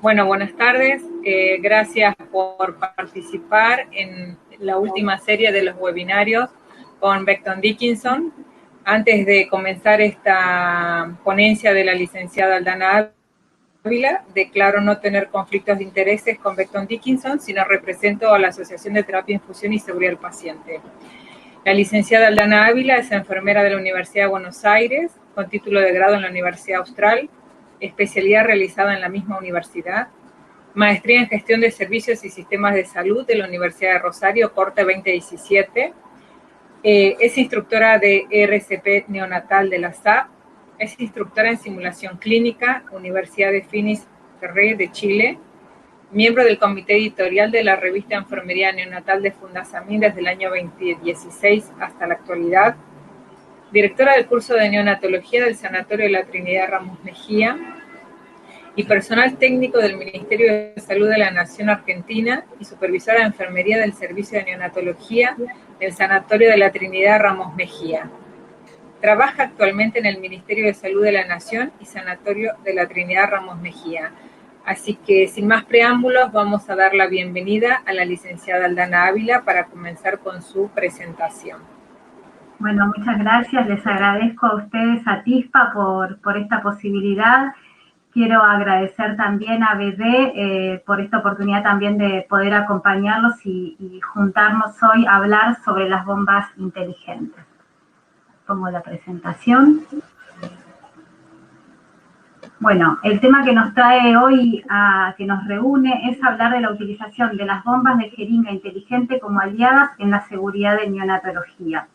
Bueno, buenas tardes. Gracias por participar en la última serie de los webinarios con Becton Dickinson. Antes de comenzar esta ponencia de la licenciada Aldana Ávila, declaro no tener conflictos de intereses con Becton Dickinson, sino represento a la Asociación de Terapia, Infusión y Seguridad del Paciente. La licenciada Aldana Ávila es enfermera de la Universidad de Buenos Aires, con título de grado en la Universidad Austral, especialidad realizada en la misma universidad, maestría en Gestión de Servicios y Sistemas de Salud de la Universidad de Rosario, corte 2017, es instructora de RCP neonatal de la SAP, es instructora en simulación clínica, Universidad de Finis Terre de Chile, miembro del comité editorial de la revista Enfermería Neonatal de Fundasamín desde el año 2016 hasta la actualidad, directora del curso de neonatología del Sanatorio de la Trinidad Ramos Mejía y personal técnico del Ministerio de Salud de la Nación Argentina y supervisora de enfermería del Servicio de Neonatología del Sanatorio de la Trinidad Ramos Mejía. Trabaja actualmente en el Ministerio de Salud de la Nación y Sanatorio de la Trinidad Ramos Mejía. Así que, sin más preámbulos, vamos a dar la bienvenida a la licenciada Aldana Ávila para comenzar con su presentación. Bueno, muchas gracias. Les agradezco a ustedes, a TISPA, por esta posibilidad. Quiero agradecer también a BD por esta oportunidad también de poder acompañarlos y juntarnos hoy a hablar sobre las bombas inteligentes. Pongo la presentación. Bueno, el tema que nos trae hoy, que nos reúne, es hablar de la utilización de las bombas de jeringa inteligente como aliadas en la seguridad de neonatología.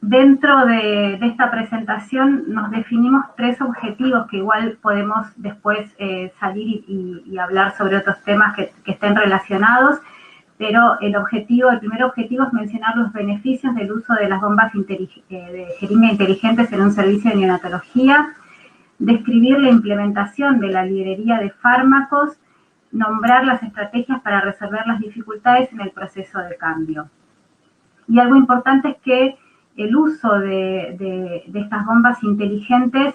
Dentro de esta presentación nos definimos 3 objetivos que igual podemos después salir y hablar sobre otros temas que estén relacionados, pero el primer objetivo es mencionar los beneficios del uso de las bombas de jeringa inteligentes en un servicio de neonatología, describir la implementación de la librería de fármacos, nombrar las estrategias para resolver las dificultades en el proceso de cambio. Y algo importante es que el uso de estas bombas inteligentes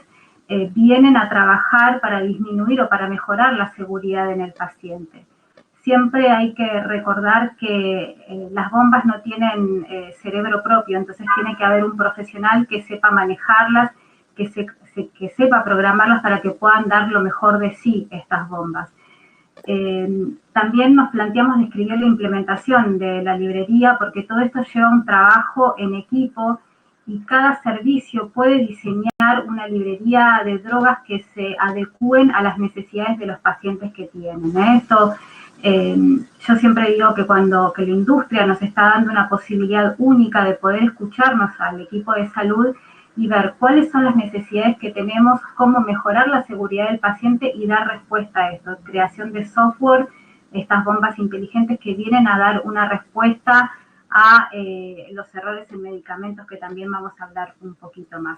vienen a trabajar para disminuir o para mejorar la seguridad en el paciente. Siempre hay que recordar que las bombas no tienen cerebro propio, entonces tiene que haber un profesional que sepa manejarlas, que sepa programarlas para que puedan dar lo mejor de sí estas bombas. También nos planteamos describir la implementación de la librería porque todo esto lleva un trabajo en equipo y cada servicio puede diseñar una librería de drogas que se adecúen a las necesidades de los pacientes que tienen. Yo siempre digo que que la industria nos está dando una posibilidad única de poder escucharnos al equipo de salud y ver cuáles son las necesidades que tenemos, cómo mejorar la seguridad del paciente y dar respuesta a esto. Creación de software, estas bombas inteligentes que vienen a dar una respuesta a los errores en medicamentos, que también vamos a hablar un poquito más.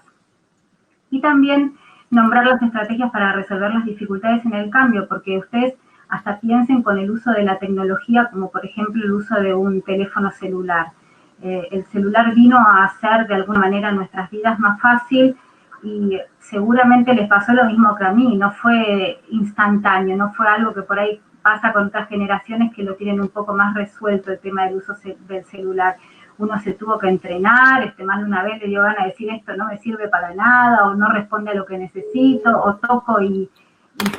Y también nombrar las estrategias para resolver las dificultades en el cambio, porque ustedes hasta piensen con el uso de la tecnología, como por ejemplo el uso de un teléfono celular. El celular vino a hacer de alguna manera nuestras vidas más fácil y seguramente les pasó lo mismo que a mí, no fue instantáneo, no fue algo que por ahí pasa con otras generaciones que lo tienen un poco más resuelto el tema del uso del celular. Uno se tuvo que entrenar, más de una vez le dio ganas de decir esto no me sirve para nada, o no responde a lo que necesito, o toco y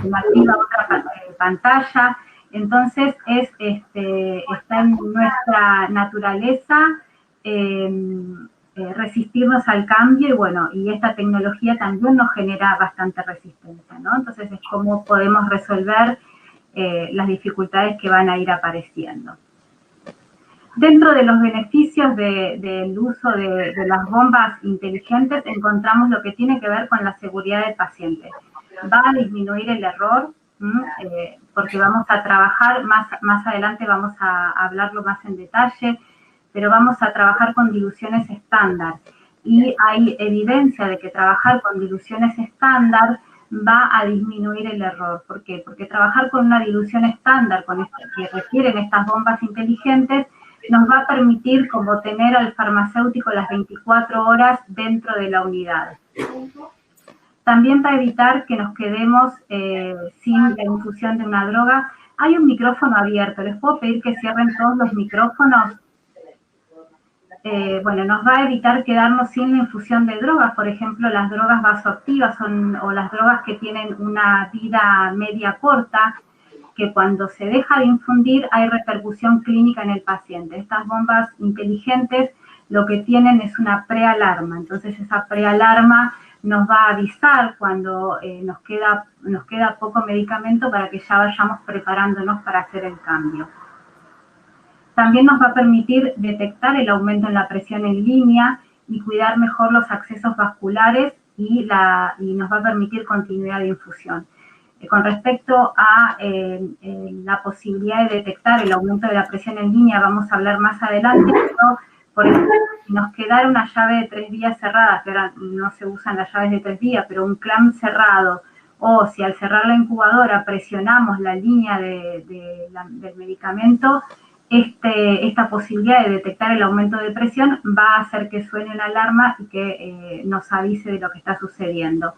se me activa otra pantalla. Entonces está en nuestra naturaleza resistirnos al cambio y bueno, y esta tecnología también nos genera bastante resistencia, ¿no? Entonces es cómo podemos resolver las dificultades que van a ir apareciendo. Dentro de los beneficios del uso de las bombas inteligentes encontramos lo que tiene que ver con la seguridad del paciente. Va a disminuir el error, porque vamos a trabajar, más adelante vamos a hablarlo más en detalle, pero vamos a trabajar con diluciones estándar. Y hay evidencia de que trabajar con diluciones estándar va a disminuir el error. ¿Por qué? Porque trabajar con una dilución estándar que requieren estas bombas inteligentes nos va a permitir como tener al farmacéutico las 24 horas dentro de la unidad. También para evitar que nos quedemos sin la infusión de una droga. Hay un micrófono abierto, les puedo pedir que cierren todos los micrófonos. Bueno, nos va a evitar quedarnos sin la infusión de drogas, por ejemplo, las drogas vasoactivas o las drogas que tienen una vida media corta, que cuando se deja de infundir hay repercusión clínica en el paciente. Estas bombas inteligentes lo que tienen es una prealarma, entonces esa prealarma nos va a avisar cuando nos queda poco medicamento para que ya vayamos preparándonos para hacer el cambio. También nos va a permitir detectar el aumento en la presión en línea y cuidar mejor los accesos vasculares y nos va a permitir continuidad de infusión. Con respecto a la posibilidad de detectar el aumento de la presión en línea, vamos a hablar más adelante, pero por ejemplo, si nos quedara una llave de 3 vías cerrada, que ahora no se usan las llaves de 3 vías, pero un clamp cerrado, o si al cerrar la incubadora presionamos la línea del medicamento, esta posibilidad de detectar el aumento de presión va a hacer que suene una alarma y que nos avise de lo que está sucediendo.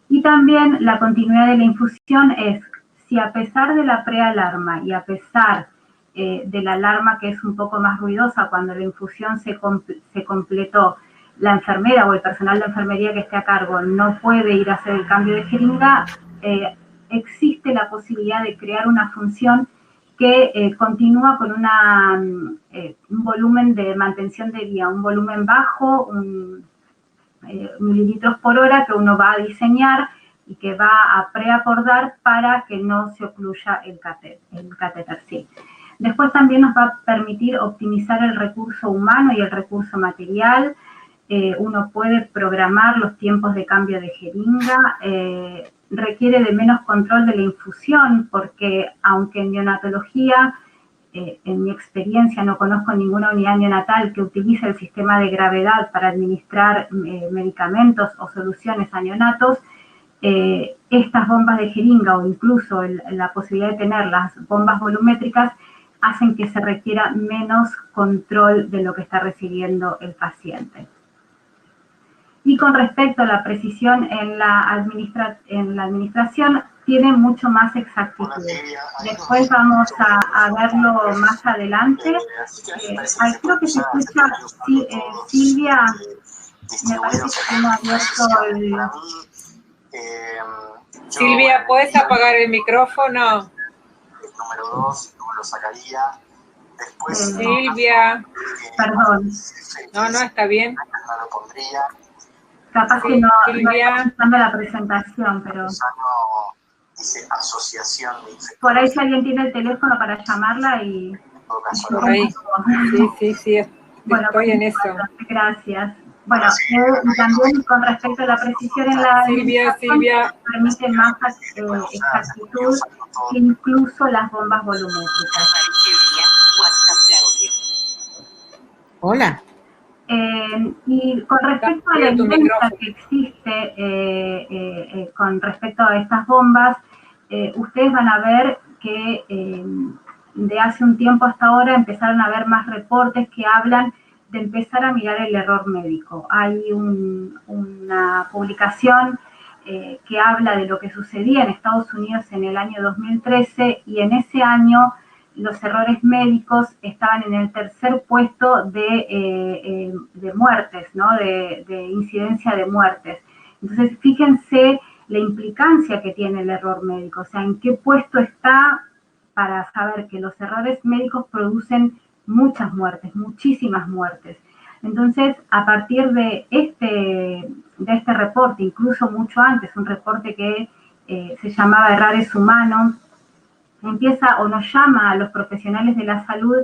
Y también la continuidad de la infusión es, si a pesar de la prealarma y a pesar de la alarma que es un poco más ruidosa cuando la infusión se completó, la enfermera o el personal de enfermería que esté a cargo no puede ir a hacer el cambio de jeringa, existe la posibilidad de crear una función que continúa con un volumen de mantención de vía, un volumen bajo, mililitros por hora que uno va a diseñar y que va a preacordar para que no se ocluya el catéter, sí. Después también nos va a permitir optimizar el recurso humano y el recurso material. Uno puede programar los tiempos de cambio de jeringa, requiere de menos control de la infusión, porque aunque en neonatología, en mi experiencia, no conozco ninguna unidad neonatal que utilice el sistema de gravedad para administrar medicamentos o soluciones a neonatos, estas bombas de jeringa o incluso la posibilidad de tener las bombas volumétricas hacen que se requiera menos control de lo que está recibiendo el paciente. Y con respecto a la precisión en la administración, tiene mucho más exactitud. Después vamos a verlo más adelante. Creo que se escucha, sí, Silvia, me parece que no ha abierto el... Silvia, ¿puedes apagar el micrófono? Número 2, luego lo sacaría. Después, Silvia. Perdón. No, está bien. No lo pondría. Capaz Sí, que no Silvia. está escuchando la presentación, pero... Dice asociación. Por ahí si alguien tiene el teléfono para llamarla y... Por ahí. Sí. Bueno, estoy en eso. Gracias. Bueno, y también con respecto a la precisión en la Silvia. permite más exactitud que incluso las bombas volumétricas. Hola. Y con respecto a la evidencia que existe con respecto a estas bombas, ustedes van a ver que de hace un tiempo hasta ahora empezaron a haber más reportes que hablan de empezar a mirar el error médico. Hay una publicación que habla de lo que sucedía en Estados Unidos en el año 2013 y en ese año los errores médicos estaban en el tercer puesto de muertes, ¿no? de incidencia de muertes. Entonces, fíjense la implicancia que tiene el error médico, o sea, en qué puesto está para saber que los errores médicos producen muchas muertes, muchísimas muertes. Entonces, a partir de este reporte, incluso mucho antes, un reporte que se llamaba Errores Humanos, empieza o nos llama a los profesionales de la salud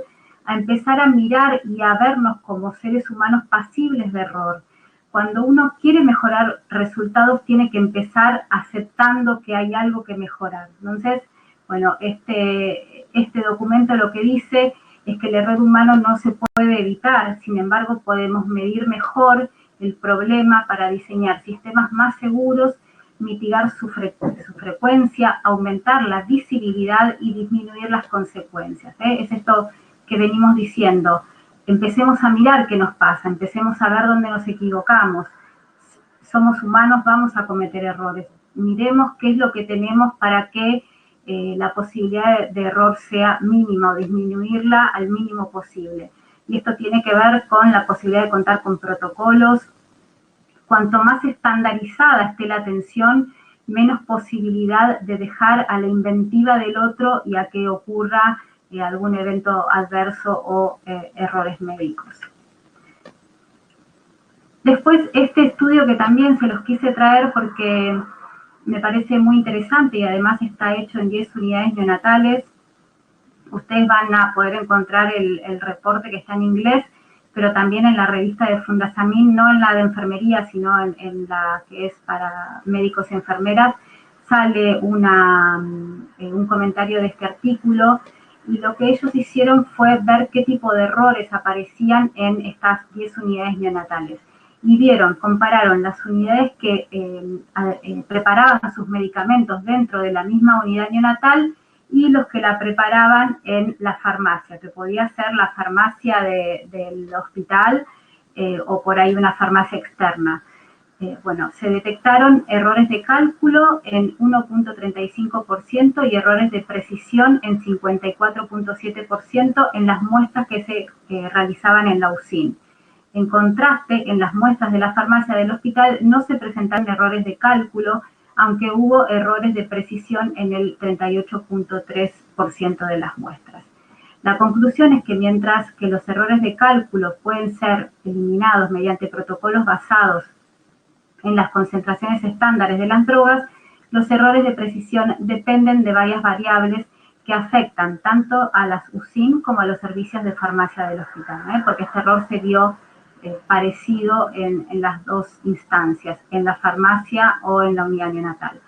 a empezar a mirar y a vernos como seres humanos pasibles de error. Cuando uno quiere mejorar resultados, tiene que empezar aceptando que hay algo que mejorar. Entonces, bueno, este documento lo que dice es que el error humano no se puede evitar, sin embargo, podemos medir mejor el problema para diseñar sistemas más seguros, mitigar su frecuencia, aumentar la visibilidad y disminuir las consecuencias. Es esto que venimos diciendo. Empecemos a mirar qué nos pasa, empecemos a ver dónde nos equivocamos. somos humanos, vamos a cometer errores. Miremos qué es lo que tenemos para que la posibilidad de error sea mínima o disminuirla al mínimo posible. Y esto tiene que ver con la posibilidad de contar con protocolos. Cuanto más estandarizada esté la atención, menos posibilidad de dejar a la inventiva del otro y a que ocurra algún evento adverso o errores médicos. Después, este estudio que también se los quise traer porque me parece muy interesante y además está hecho en 10 unidades neonatales. Ustedes van a poder encontrar el reporte que está en inglés, pero también en la revista de Fundasamin, no en la de enfermería, sino en la que es para médicos y enfermeras, sale un comentario de este artículo, y lo que ellos hicieron fue ver qué tipo de errores aparecían en estas 10 unidades neonatales. Y compararon las unidades que preparaban sus medicamentos dentro de la misma unidad neonatal y los que la preparaban en la farmacia, que podía ser la farmacia del hospital o por ahí una farmacia externa. Bueno, se detectaron errores de cálculo en 1.35% y errores de precisión en 54.7% en las muestras que se realizaban en la UCIN. En contraste, en las muestras de la farmacia del hospital no se presentaron errores de cálculo, aunque hubo errores de precisión en el 38.3% de las muestras. La conclusión es que mientras que los errores de cálculo pueden ser eliminados mediante protocolos basados en las concentraciones estándares de las drogas, los errores de precisión dependen de varias variables que afectan tanto a las UCIN como a los servicios de farmacia del hospital, porque este error se vio parecido en las dos instancias, en la farmacia o en la unidad neonatal.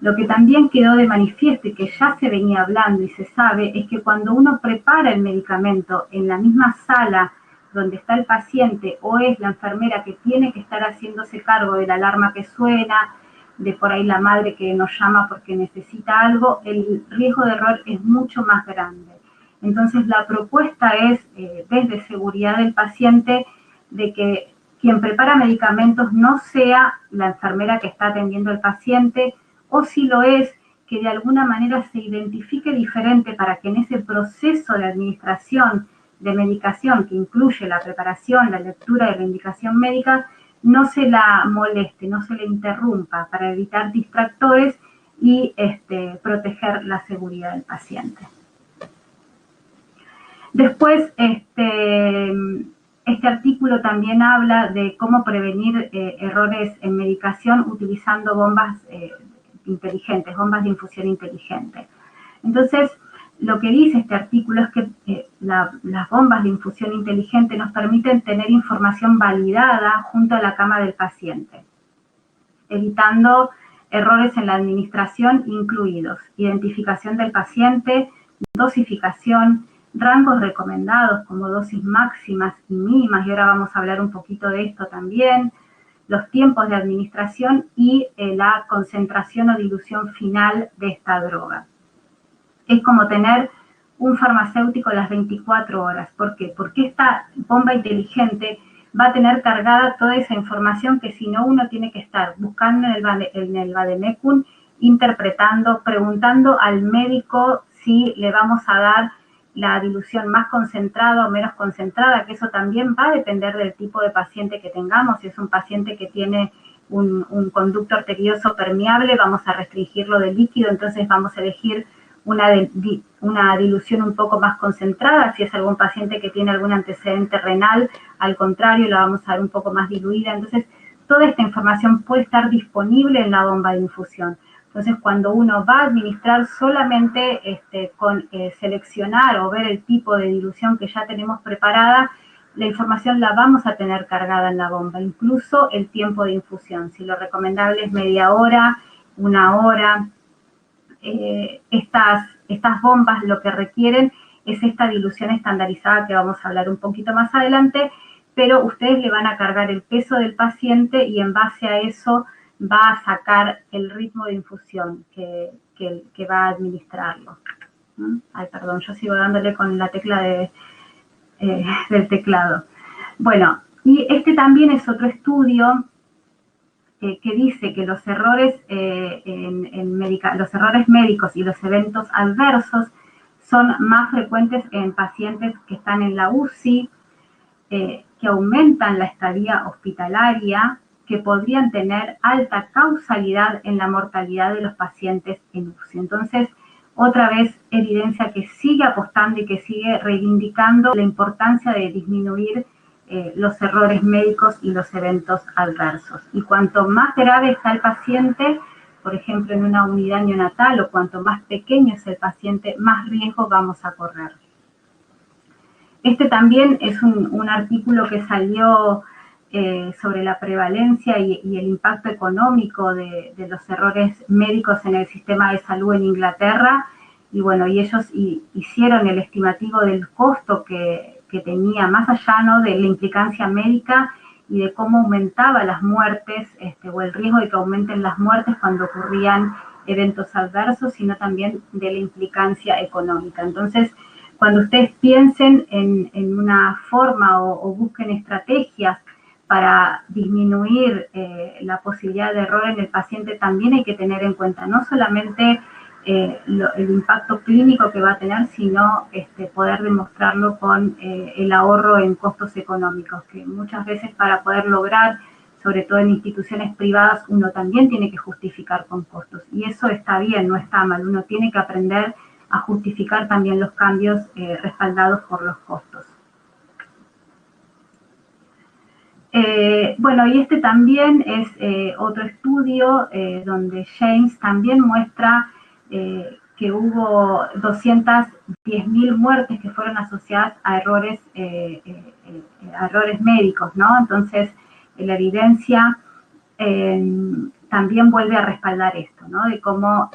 Lo que también quedó de manifiesto y que ya se venía hablando y se sabe es que cuando uno prepara el medicamento en la misma sala donde está el paciente o es la enfermera que tiene que estar haciéndose cargo de la alarma que suena, de por ahí la madre que nos llama porque necesita algo, el riesgo de error es mucho más grande. Entonces la propuesta es, desde seguridad del paciente, de que quien prepara medicamentos no sea la enfermera que está atendiendo al paciente, o si lo es, que de alguna manera se identifique diferente para que en ese proceso de administración de medicación que incluye la preparación, la lectura de la indicación médica, no se la moleste, no se le interrumpa para evitar distractores y proteger la seguridad del paciente. Después, este artículo también habla de cómo prevenir errores en medicación utilizando bombas inteligentes, bombas de infusión inteligente. Entonces, lo que dice este artículo es que las bombas de infusión inteligente nos permiten tener información validada junto a la cama del paciente, evitando errores en la administración incluidos identificación del paciente, dosificación, rangos recomendados como dosis máximas y mínimas, y ahora vamos a hablar un poquito de esto también, los tiempos de administración y la concentración o dilución final de esta droga. Es como tener un farmacéutico las 24 horas. ¿Por qué? Porque esta bomba inteligente va a tener cargada toda esa información que si no uno tiene que estar buscando en el Vademecum, interpretando, preguntando al médico si le vamos a dar la dilución más concentrada o menos concentrada, que eso también va a depender del tipo de paciente que tengamos. Si es un paciente que tiene un conducto arterioso permeable, vamos a restringirlo de líquido, entonces vamos a elegir una dilución un poco más concentrada. Si es algún paciente que tiene algún antecedente renal, al contrario, la vamos a dar un poco más diluida. Entonces, toda esta información puede estar disponible en la bomba de infusión. Entonces, cuando uno va a administrar solamente con seleccionar o ver el tipo de dilución que ya tenemos preparada, la información la vamos a tener cargada en la bomba, incluso el tiempo de infusión. Si lo recomendable es media hora, una hora, estas bombas lo que requieren es esta dilución estandarizada que vamos a hablar un poquito más adelante, pero ustedes le van a cargar el peso del paciente y en base a eso va a sacar el ritmo de infusión que va a administrarlo. Ay, perdón, yo sigo dándole con la tecla del teclado. Bueno, y este también es otro estudio que dice que los errores, los errores médicos y los eventos adversos son más frecuentes en pacientes que están en la UCI, que aumentan la estadía hospitalaria, que podrían tener alta causalidad en la mortalidad de los pacientes en UCI. Entonces, otra vez, evidencia que sigue apostando y que sigue reivindicando la importancia de disminuir los errores médicos y los eventos adversos. Y cuanto más grave está el paciente, por ejemplo, en una unidad neonatal, o cuanto más pequeño es el paciente, más riesgo vamos a correr. Este también es un artículo que salió sobre la prevalencia y el impacto económico de los errores médicos en el sistema de salud en Inglaterra. Y bueno, y ellos hicieron el estimativo del costo que tenía, más allá, ¿no?, de la implicancia médica y de cómo aumentaba las muertes, o el riesgo de que aumenten las muertes cuando ocurrían eventos adversos, sino también de la implicancia económica. Entonces, cuando ustedes piensen en una forma o busquen estrategias para disminuir la posibilidad de error en el paciente, también hay que tener en cuenta no solamente el impacto clínico que va a tener, sino poder demostrarlo con el ahorro en costos económicos, que muchas veces para poder lograr, sobre todo en instituciones privadas, uno también tiene que justificar con costos. Y eso está bien, no está mal. Uno tiene que aprender a justificar también los cambios respaldados por los costos. Bueno, y este también es otro estudio donde James también muestra que hubo 210.000 muertes que fueron asociadas a errores médicos, ¿no? Entonces, la evidencia también vuelve a respaldar esto, ¿no? De cómo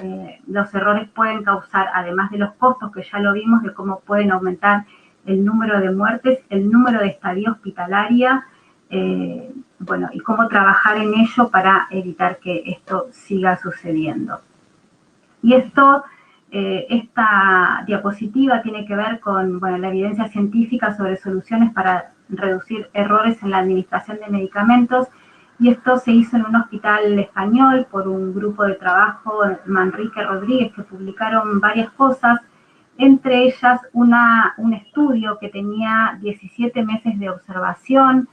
los errores pueden causar, además de los costos que ya lo vimos, de cómo pueden aumentar el número de muertes, el número de estadía hospitalaria, bueno, y cómo trabajar en ello para evitar que esto siga sucediendo. Y esta diapositiva tiene que ver con, bueno, la evidencia científica sobre soluciones para reducir errores en la administración de medicamentos, y esto se hizo en un hospital español por un grupo de trabajo, Manrique Rodríguez, que publicaron varias cosas, entre ellas un estudio que tenía 17 meses de observación,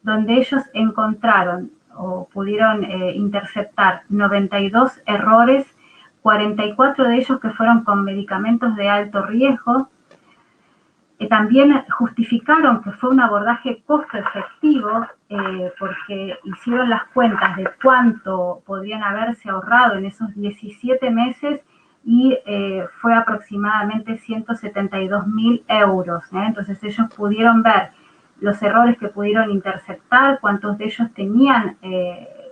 donde ellos encontraron o pudieron interceptar 92 errores, 44 de ellos que fueron con medicamentos de alto riesgo. También justificaron que fue un abordaje costo efectivo porque hicieron las cuentas de cuánto podrían haberse ahorrado en esos 17 meses y fue aproximadamente 172.000 euros. Entonces ellos pudieron ver los errores que pudieron interceptar, cuántos de ellos tenían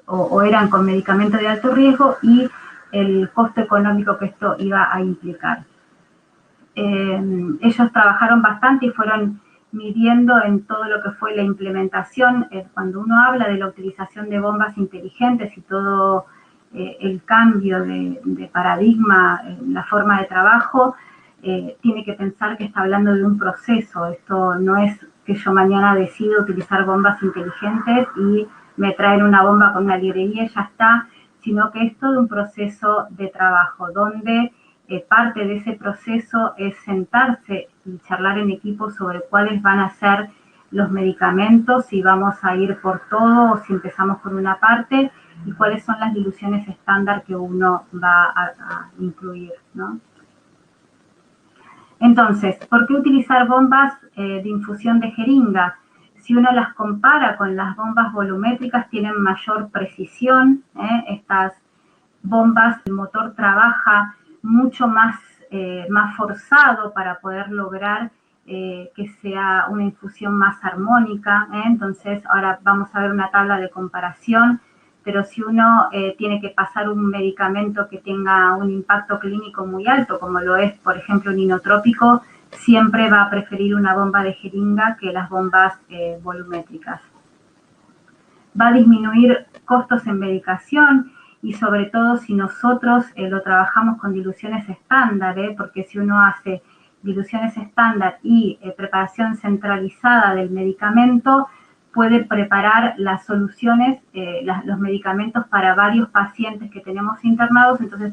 o eran con medicamentos de alto riesgo y el costo económico que esto iba a implicar. Ellos trabajaron bastante y fueron midiendo en todo lo que fue la implementación. Cuando uno habla de la utilización de bombas inteligentes y todo el cambio de paradigma en la forma de trabajo, tiene que pensar que está hablando de un proceso. Esto no es que yo mañana decido utilizar bombas inteligentes y me traen una bomba con una librería y ya está, sino que es todo un proceso de trabajo, donde parte de ese proceso es sentarse y charlar en equipo sobre cuáles van a ser los medicamentos, si vamos a ir por todo o si empezamos por una parte, y cuáles son las diluciones estándar que uno va a incluir, ¿no? Entonces, ¿por qué utilizar bombas de infusión de jeringa? Si uno las compara con las bombas volumétricas, tienen mayor precisión. Estas bombas, el motor trabaja mucho más forzado para poder lograr que sea una infusión más armónica. Entonces, ahora vamos a ver una tabla de comparación, pero si uno tiene que pasar un medicamento que tenga un impacto clínico muy alto, como lo es, por ejemplo, un inotrópico, siempre va a preferir una bomba de jeringa que las bombas volumétricas. Va a disminuir costos en medicación y sobre todo si nosotros lo trabajamos con diluciones estándar, porque si uno hace diluciones estándar y preparación centralizada del medicamento, puede preparar las soluciones, los medicamentos para varios pacientes que tenemos internados. Entonces,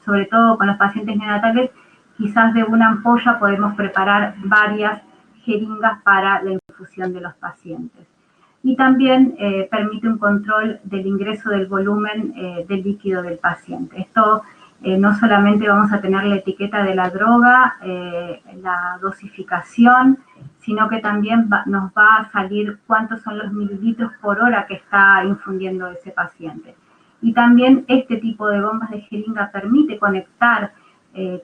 sobre todo con los pacientes neonatales, quizás de una ampolla podemos preparar varias jeringas para la infusión de los pacientes. Y también permite un control del ingreso del volumen del líquido del paciente. Esto no solamente vamos a tener la etiqueta de la droga, la dosificación, sino que también nos va a salir cuántos son los mililitros por hora que está infundiendo ese paciente. Y también este tipo de bombas de jeringa permite conectar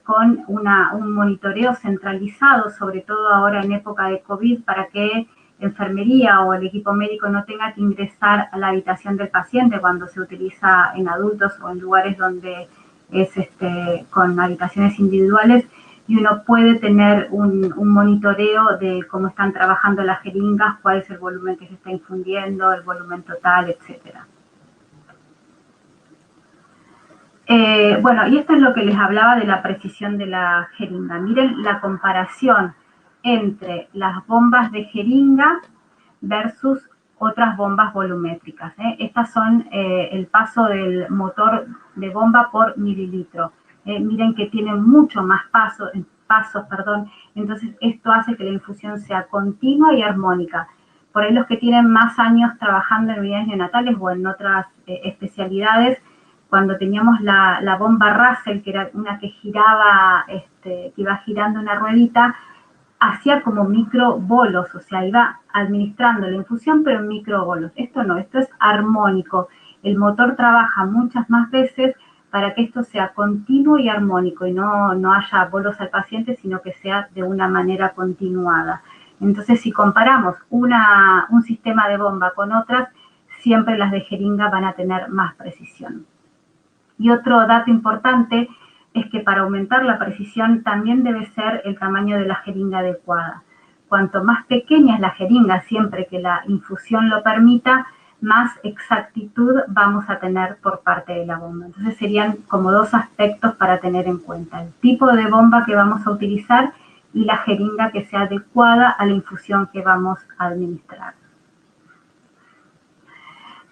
con un monitoreo centralizado, sobre todo ahora en época de COVID, para que enfermería o el equipo médico no tenga que ingresar a la habitación del paciente cuando se utiliza en adultos o en lugares donde es con habitaciones individuales, y uno puede tener un monitoreo de cómo están trabajando las jeringas, cuál es el volumen que se está infundiendo, el volumen total, etcétera. Bueno, y esto es lo que les hablaba de la precisión de la jeringa. Miren la comparación entre las bombas de jeringa versus otras bombas volumétricas. Estas son el paso del motor de bomba por mililitro. Miren que tienen mucho más pasos, entonces esto hace que la infusión sea continua y armónica. Por ahí los que tienen más años trabajando en unidades neonatales o en otras especialidades, cuando teníamos la bomba Russell, que era una que giraba, que iba girando una ruedita, hacía como microbolos, o sea, iba administrando la infusión, pero en microbolos. Esto no, esto es armónico. El motor trabaja muchas más veces para que esto sea continuo y armónico y no haya bolos al paciente, sino que sea de una manera continuada. Entonces, si comparamos un sistema de bomba con otras, siempre las de jeringa van a tener más precisión. Y otro dato importante es que para aumentar la precisión también debe ser el tamaño de la jeringa adecuada. Cuanto más pequeña es la jeringa, siempre que la infusión lo permita, más exactitud vamos a tener por parte de la bomba. Entonces serían como dos aspectos para tener en cuenta: el tipo de bomba que vamos a utilizar y la jeringa que sea adecuada a la infusión que vamos a administrar.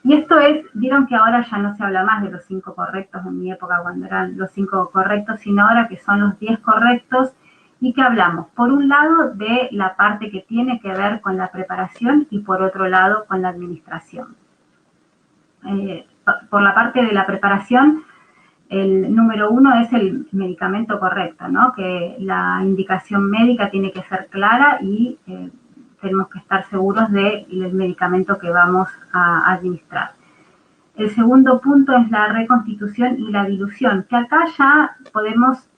Y esto es, vieron que ahora ya no se habla más de los 5 correctos, en mi época cuando eran los 5 correctos, sino ahora que son los 10 correctos, y que hablamos, por un lado, de la parte que tiene que ver con la preparación y por otro lado, con la administración. Por la parte de la preparación, el número 1 es el medicamento correcto, ¿no? Que la indicación médica tiene que ser clara y tenemos que estar seguros del medicamento que vamos a administrar. El segundo punto es la reconstitución y la dilución, que acá ya podemos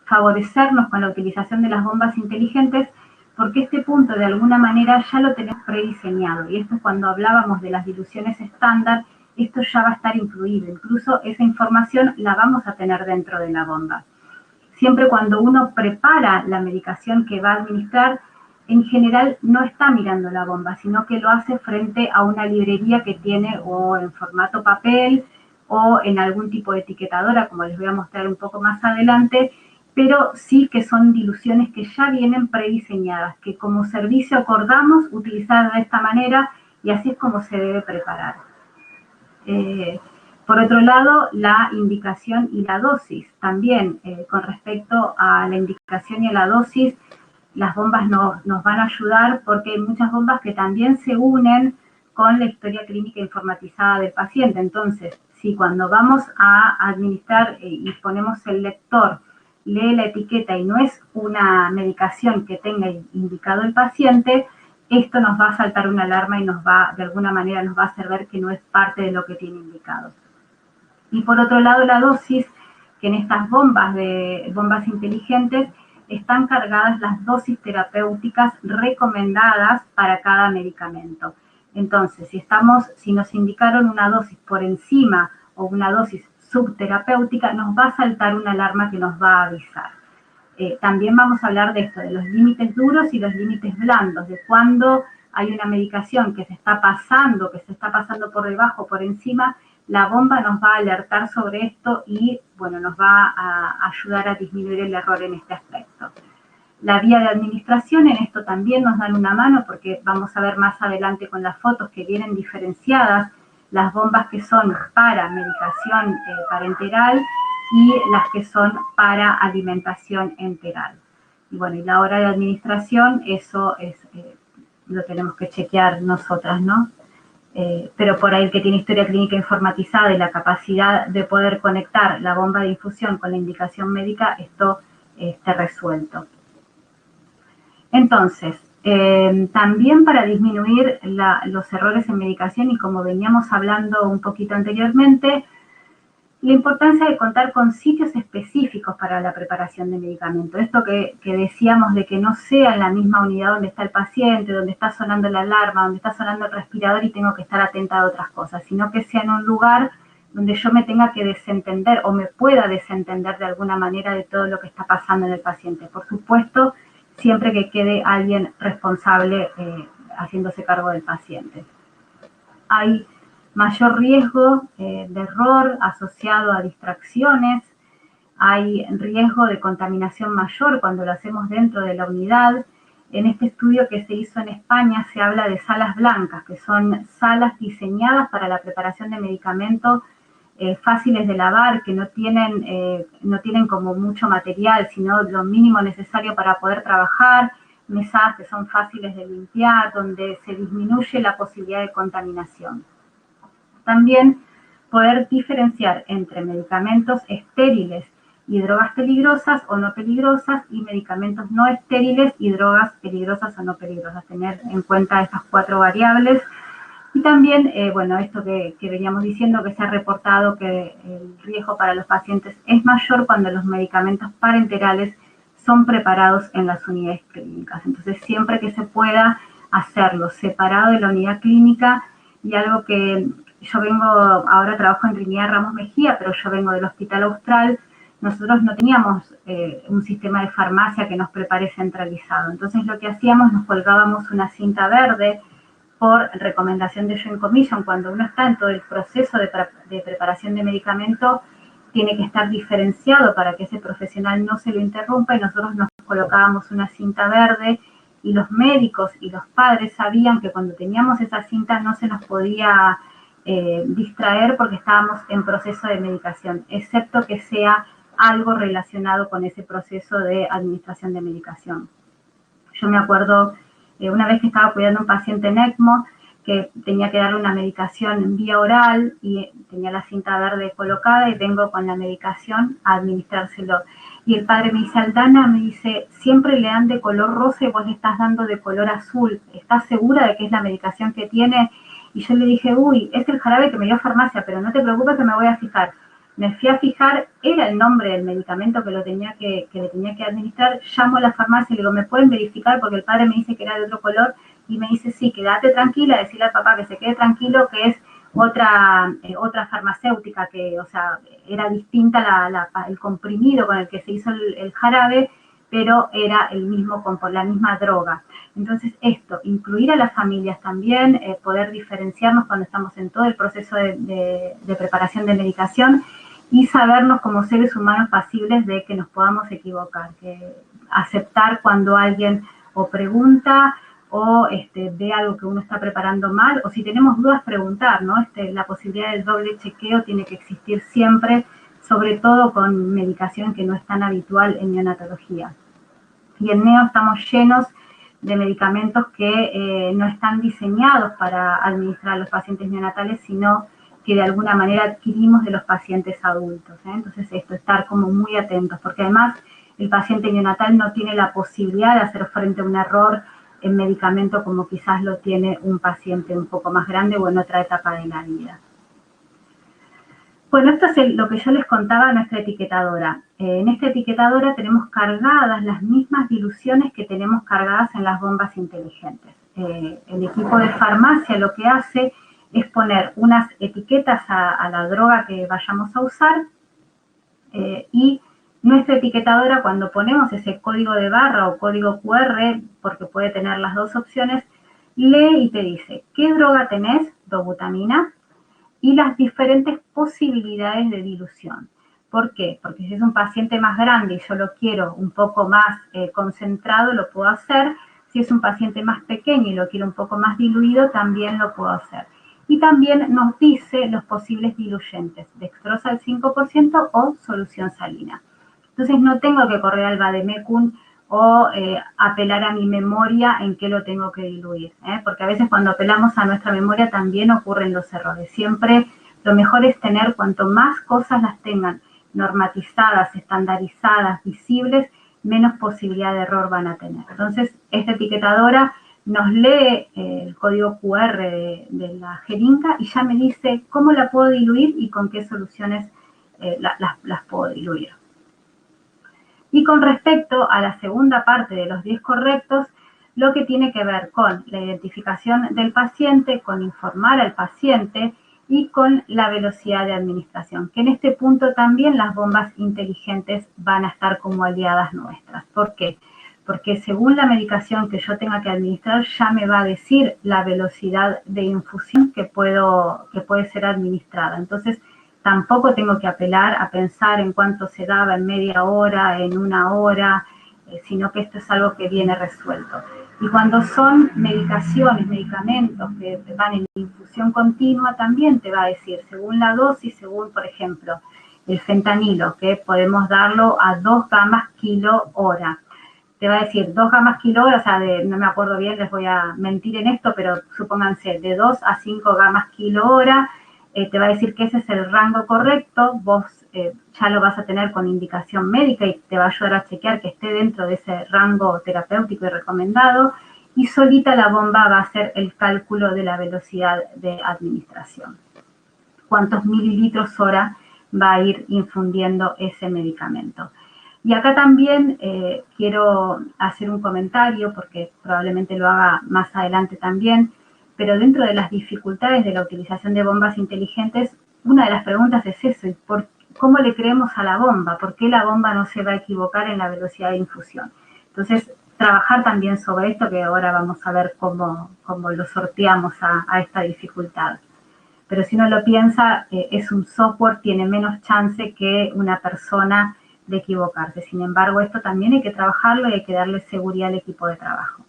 favorecernos con la utilización de las bombas inteligentes, porque este punto de alguna manera ya lo tenemos prediseñado, y esto cuando hablábamos de las diluciones estándar, esto ya va a estar incluido, incluso esa información la vamos a tener dentro de la bomba. Siempre cuando uno prepara la medicación que va a administrar, en general no está mirando la bomba, sino que lo hace frente a una librería que tiene o en formato papel o en algún tipo de etiquetadora, como les voy a mostrar un poco más adelante, pero sí que son diluciones que ya vienen prediseñadas, que como servicio acordamos utilizar de esta manera y así es como se debe preparar. Por otro lado, la indicación y la dosis. También con respecto a la indicación y a la dosis, las bombas nos van a ayudar porque hay muchas bombas que también se unen con la historia clínica informatizada del paciente. Entonces, si cuando vamos a administrar y ponemos el lector, lee la etiqueta y no es una medicación que tenga indicado el paciente, esto nos va a saltar una alarma y de alguna manera nos va a hacer ver que no es parte de lo que tiene indicado. Y por otro lado, la dosis, que en estas bombas inteligentes están cargadas las dosis terapéuticas recomendadas para cada medicamento. Entonces, si nos indicaron una dosis por encima o una dosis subterapéutica, nos va a saltar una alarma que nos va a avisar. También vamos a hablar de esto, de los límites duros y los límites blandos, de cuando hay una medicación que se está pasando por debajo, por encima, la bomba nos va a alertar sobre esto y, bueno, nos va a ayudar a disminuir el error en este aspecto. La vía de administración, en esto también nos dan una mano porque vamos a ver más adelante con las fotos que vienen diferenciadas las bombas que son para medicación parenteral y las que son para alimentación enteral. Y bueno, y la hora de administración, eso es, lo tenemos que chequear nosotras, ¿no? Pero por ahí el que tiene historia clínica informatizada y la capacidad de poder conectar la bomba de infusión con la indicación médica, esto esté resuelto. Entonces, también para disminuir los errores en medicación y como veníamos hablando un poquito anteriormente, la importancia de contar con sitios específicos para la preparación de medicamentos. Esto que decíamos de que no sea en la misma unidad donde está el paciente, donde está sonando la alarma, donde está sonando el respirador y tengo que estar atenta a otras cosas, sino que sea en un lugar donde yo me tenga que desentender o me pueda desentender de alguna manera de todo lo que está pasando en el paciente. Por supuesto, siempre que quede alguien responsable haciéndose cargo del paciente. Hay mayor riesgo de error asociado a distracciones, hay riesgo de contaminación mayor cuando lo hacemos dentro de la unidad. En este estudio que se hizo en España se habla de salas blancas, que son salas diseñadas para la preparación de medicamentos fáciles de lavar, que no tienen como mucho material, sino lo mínimo necesario para poder trabajar, mesas que son fáciles de limpiar, donde se disminuye la posibilidad de contaminación. También poder diferenciar entre medicamentos estériles y drogas peligrosas o no peligrosas y medicamentos no estériles y drogas peligrosas o no peligrosas. Tener en cuenta estas 4 variables. Y también, bueno, esto que veníamos diciendo, que se ha reportado que el riesgo para los pacientes es mayor cuando los medicamentos parenterales son preparados en las unidades clínicas. Entonces, siempre que se pueda hacerlo separado de la unidad clínica, y algo que yo vengo, ahora trabajo en Trinidad Ramos Mejía, pero yo vengo del Hospital Austral, nosotros no teníamos un sistema de farmacia que nos prepare centralizado. Entonces, lo que hacíamos, nos colgábamos una cinta verde por recomendación de Joint Commission. Cuando uno está en todo el proceso de preparación de medicamento, tiene que estar diferenciado para que ese profesional no se lo interrumpa, y nosotros nos colocábamos una cinta verde y los médicos y los padres sabían que cuando teníamos esa cinta no se nos podía distraer porque estábamos en proceso de medicación, excepto que sea algo relacionado con ese proceso de administración de medicación. Yo me acuerdo una vez que estaba cuidando a un paciente en ECMO que tenía que darle una medicación en vía oral y tenía la cinta verde colocada y vengo con la medicación a administrárselo. Y el padre me dice, Aldana, me dice, siempre le dan de color rosa y vos le estás dando de color azul. ¿Estás segura de que es la medicación que tiene? Y yo le dije, uy, es el jarabe que me dio farmacia, pero no te preocupes que me voy a fijar. Me fui a fijar, era el nombre del medicamento que le tenía que administrar. Llamo a la farmacia y le digo, ¿me pueden verificar? Porque el padre me dice que era de otro color. Y me dice, sí, quédate tranquila, decirle al papá que se quede tranquilo, que es otra farmacéutica, que, o sea, era distinta el comprimido con el que se hizo el jarabe, pero era la misma droga. Entonces, esto, incluir a las familias también, poder diferenciarnos cuando estamos en todo el proceso de preparación de medicación y sabernos como seres humanos pasibles de que nos podamos equivocar, que aceptar cuando alguien o pregunta o ve algo que uno está preparando mal, o si tenemos dudas, preguntar, ¿no? La posibilidad del doble chequeo tiene que existir siempre, sobre todo con medicación que no es tan habitual en neonatología. Y en neo estamos llenos de medicamentos que no están diseñados para administrar a los pacientes neonatales, sino que de alguna manera adquirimos de los pacientes adultos, ¿eh? Entonces esto, estar como muy atentos, porque además el paciente neonatal no tiene la posibilidad de hacer frente a un error en medicamento como quizás lo tiene un paciente un poco más grande o en otra etapa de la vida. Bueno, esto es lo que yo les contaba a nuestra etiquetadora. En esta etiquetadora tenemos cargadas las mismas diluciones que tenemos cargadas en las bombas inteligentes. El equipo de farmacia lo que hace es poner unas etiquetas a la droga que vayamos a usar y nuestra etiquetadora, cuando ponemos ese código de barra o código QR, porque puede tener las dos opciones, lee y te dice qué droga tenés, dobutamina, y las diferentes posibilidades de dilución. ¿Por qué? Porque si es un paciente más grande y yo lo quiero un poco más concentrado, lo puedo hacer. Si es un paciente más pequeño y lo quiero un poco más diluido, también lo puedo hacer. Y también nos dice los posibles diluyentes, dextrosa al 5% o solución salina. Entonces no tengo que correr al vademecum o apelar a mi memoria en qué lo tengo que diluir, porque a veces cuando apelamos a nuestra memoria también ocurren los errores. Siempre lo mejor es tener, cuanto más cosas las tengan normatizadas, estandarizadas, visibles, menos posibilidad de error van a tener. Entonces, esta etiquetadora nos lee el código QR de la jeringa y ya me dice cómo la puedo diluir y con qué soluciones las puedo diluir. Y con respecto a la segunda parte de los 10 correctos, lo que tiene que ver con la identificación del paciente, con informar al paciente y con la velocidad de administración, que en este punto también las bombas inteligentes van a estar como aliadas nuestras. ¿Por qué? Porque según la medicación que yo tenga que administrar, ya me va a decir la velocidad de infusión que puede ser administrada. Entonces, tampoco tengo que apelar a pensar en cuánto se daba en media hora, en una hora, sino que esto es algo que viene resuelto. Y cuando son medicaciones, medicamentos que van en infusión continua, también te va a decir, según la dosis, según, por ejemplo, el fentanilo, que podemos darlo a 2 gamas kilo hora. Te va a decir 2 gamas kilo hora, o sea, no me acuerdo bien, les voy a mentir en esto, pero supónganse, de 2 a 5 gamas kilo hora, te va a decir que ese es el rango correcto, vos ya lo vas a tener con indicación médica y te va a ayudar a chequear que esté dentro de ese rango terapéutico y recomendado, y solita la bomba va a hacer el cálculo de la velocidad de administración. Cuántos mililitros hora va a ir infundiendo ese medicamento. Y acá también quiero hacer un comentario, porque probablemente lo haga más adelante también, pero dentro de las dificultades de la utilización de bombas inteligentes, una de las preguntas es eso, ¿cómo le creemos a la bomba? ¿Por qué la bomba no se va a equivocar en la velocidad de infusión? Entonces, trabajar también sobre esto, que ahora vamos a ver cómo lo sorteamos a esta dificultad. Pero si uno lo piensa, es un software, tiene menos chance que una persona de equivocarse. Sin embargo, esto también hay que trabajarlo y hay que darle seguridad al equipo de trabajo.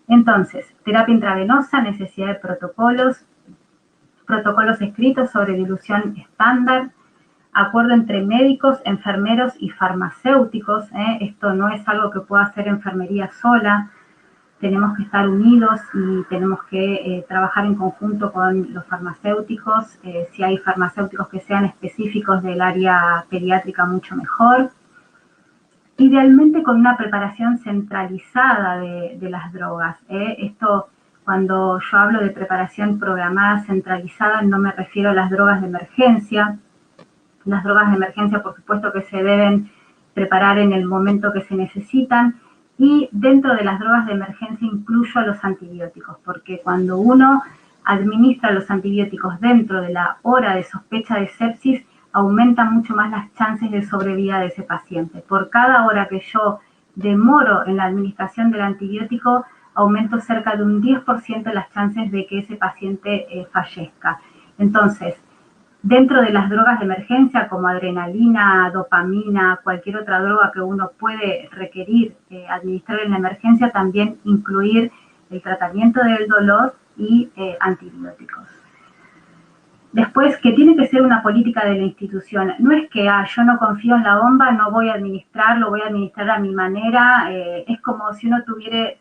Entonces, terapia intravenosa, necesidad de protocolos escritos sobre dilución estándar, acuerdo entre médicos, enfermeros y farmacéuticos. Esto no es algo que pueda hacer enfermería sola. Tenemos que estar unidos y tenemos que trabajar en conjunto con los farmacéuticos. Si hay farmacéuticos que sean específicos del área pediátrica, mucho mejor. Idealmente con una preparación centralizada de las drogas. Esto, cuando yo hablo de preparación programada centralizada, no me refiero a las drogas de emergencia. Las drogas de emergencia, por supuesto, que se deben preparar en el momento que se necesitan. Y dentro de las drogas de emergencia incluyo a los antibióticos, porque cuando uno administra los antibióticos dentro de la hora de sospecha de sepsis, aumenta mucho más las chances de sobrevida de ese paciente. Por cada hora que yo demoro en la administración del antibiótico, aumento cerca de un 10% las chances de que ese paciente fallezca. Entonces, dentro de las drogas de emergencia como adrenalina, dopamina, cualquier otra droga que uno puede requerir administrar en la emergencia, también incluir el tratamiento del dolor y antibióticos. Después, que tiene que ser una política de la institución. No es que yo no confío en la bomba, no voy a administrar, lo voy a administrar a mi manera. Es como si uno tuviese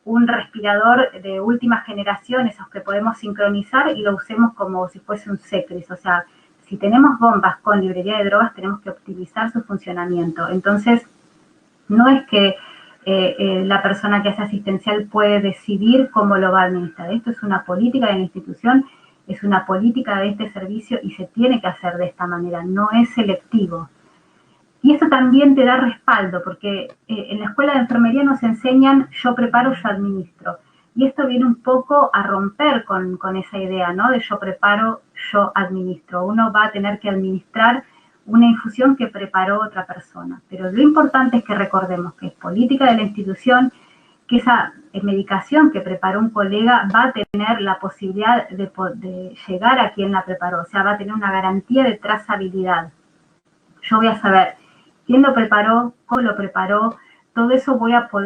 un respirador de última generación, esos que podemos sincronizar y lo usemos como si fuese un Secris. O sea, si tenemos bombas con librería de drogas, tenemos que optimizar su funcionamiento. Entonces, no es que la persona que hace asistencial puede decidir cómo lo va a administrar. Esto es una política de la institución, es una política de este servicio y se tiene que hacer de esta manera, no es selectivo. Y esto también te da respaldo, porque en la escuela de enfermería nos enseñan yo preparo, yo administro. Y esto viene un poco a romper con esa idea, ¿no? De yo preparo, yo administro. Uno va a tener que administrar una infusión que preparó otra persona. Pero lo importante es que recordemos que es política de la institución, que esa medicación que preparó un colega va a tener la posibilidad de llegar a quien la preparó, o sea, va a tener una garantía de trazabilidad. Yo voy a saber quién lo preparó, cómo lo preparó, todo eso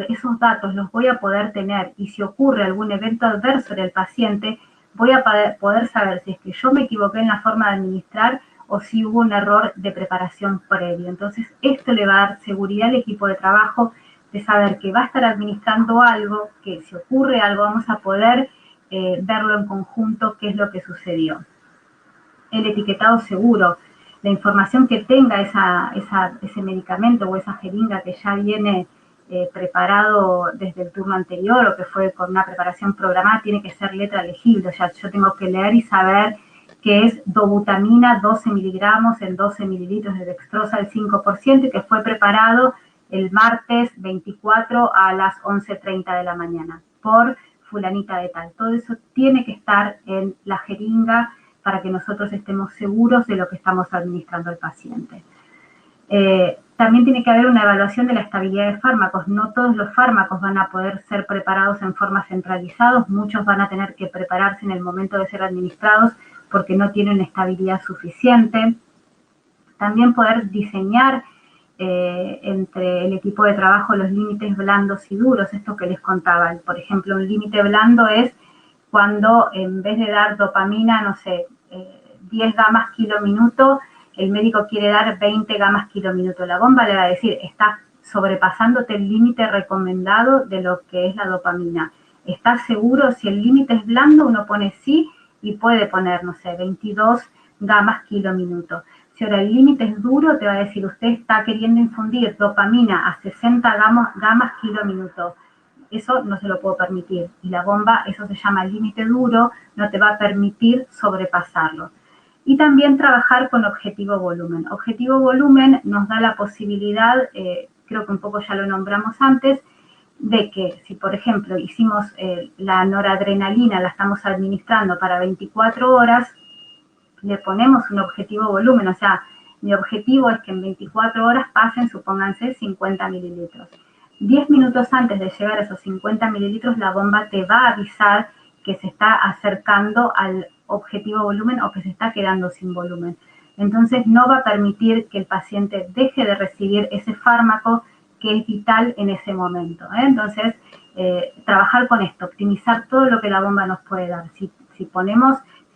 esos datos los voy a poder tener, y si ocurre algún evento adverso en el paciente, voy a poder saber si es que yo me equivoqué en la forma de administrar o si hubo un error de preparación previo. Entonces, esto le va a dar seguridad al equipo de trabajo de saber que va a estar administrando algo, que si ocurre algo vamos a poder verlo en conjunto qué es lo que sucedió. El etiquetado seguro, la información que tenga ese medicamento o esa jeringa que ya viene preparado desde el turno anterior o que fue con una preparación programada, tiene que ser letra legible. O sea, yo tengo que leer y saber que es dobutamina 12 miligramos en 12 mililitros de dextrosa al 5% y que fue preparado el martes 24 a las 11:30 de la mañana por fulanita de tal. Todo eso tiene que estar en la jeringa para que nosotros estemos seguros de lo que estamos administrando al paciente. También tiene que haber una evaluación de la estabilidad de fármacos. No todos los fármacos van a poder ser preparados en forma centralizados, muchos van a tener que prepararse en el momento de ser administrados porque no tienen estabilidad suficiente. También poder diseñar entre el equipo de trabajo los límites blandos y duros, esto que les contaba. Por ejemplo, un límite blando es cuando en vez de dar dopamina, no sé, 10 gamas kilo-minuto, el médico quiere dar 20 gamas kilo-minuto. La bomba le va a decir, estás sobrepasándote el límite recomendado de lo que es la dopamina. ¿Estás seguro? Si el límite es blando, uno pone sí y puede poner, no sé, 22 gamas kilo-minuto. Si ahora el límite es duro, te va a decir, usted está queriendo infundir dopamina a 60 gamas kilo-minuto. Eso no se lo puedo permitir. Y la bomba, eso se llama límite duro, no te va a permitir sobrepasarlo. Y también trabajar con objetivo volumen. Objetivo volumen nos da la posibilidad, creo que un poco ya lo nombramos antes, de que si, por ejemplo, hicimos la noradrenalina, la estamos administrando para 24 horas, le ponemos un objetivo volumen. O sea, mi objetivo es que en 24 horas pasen, supónganse, 50 mililitros. 10 minutos antes de llegar a esos 50 mililitros, la bomba te va a avisar que se está acercando al objetivo volumen o que se está quedando sin volumen. Entonces, no va a permitir que el paciente deje de recibir ese fármaco que es vital en ese momento. Entonces, trabajar con esto, optimizar todo lo que la bomba nos puede dar. Si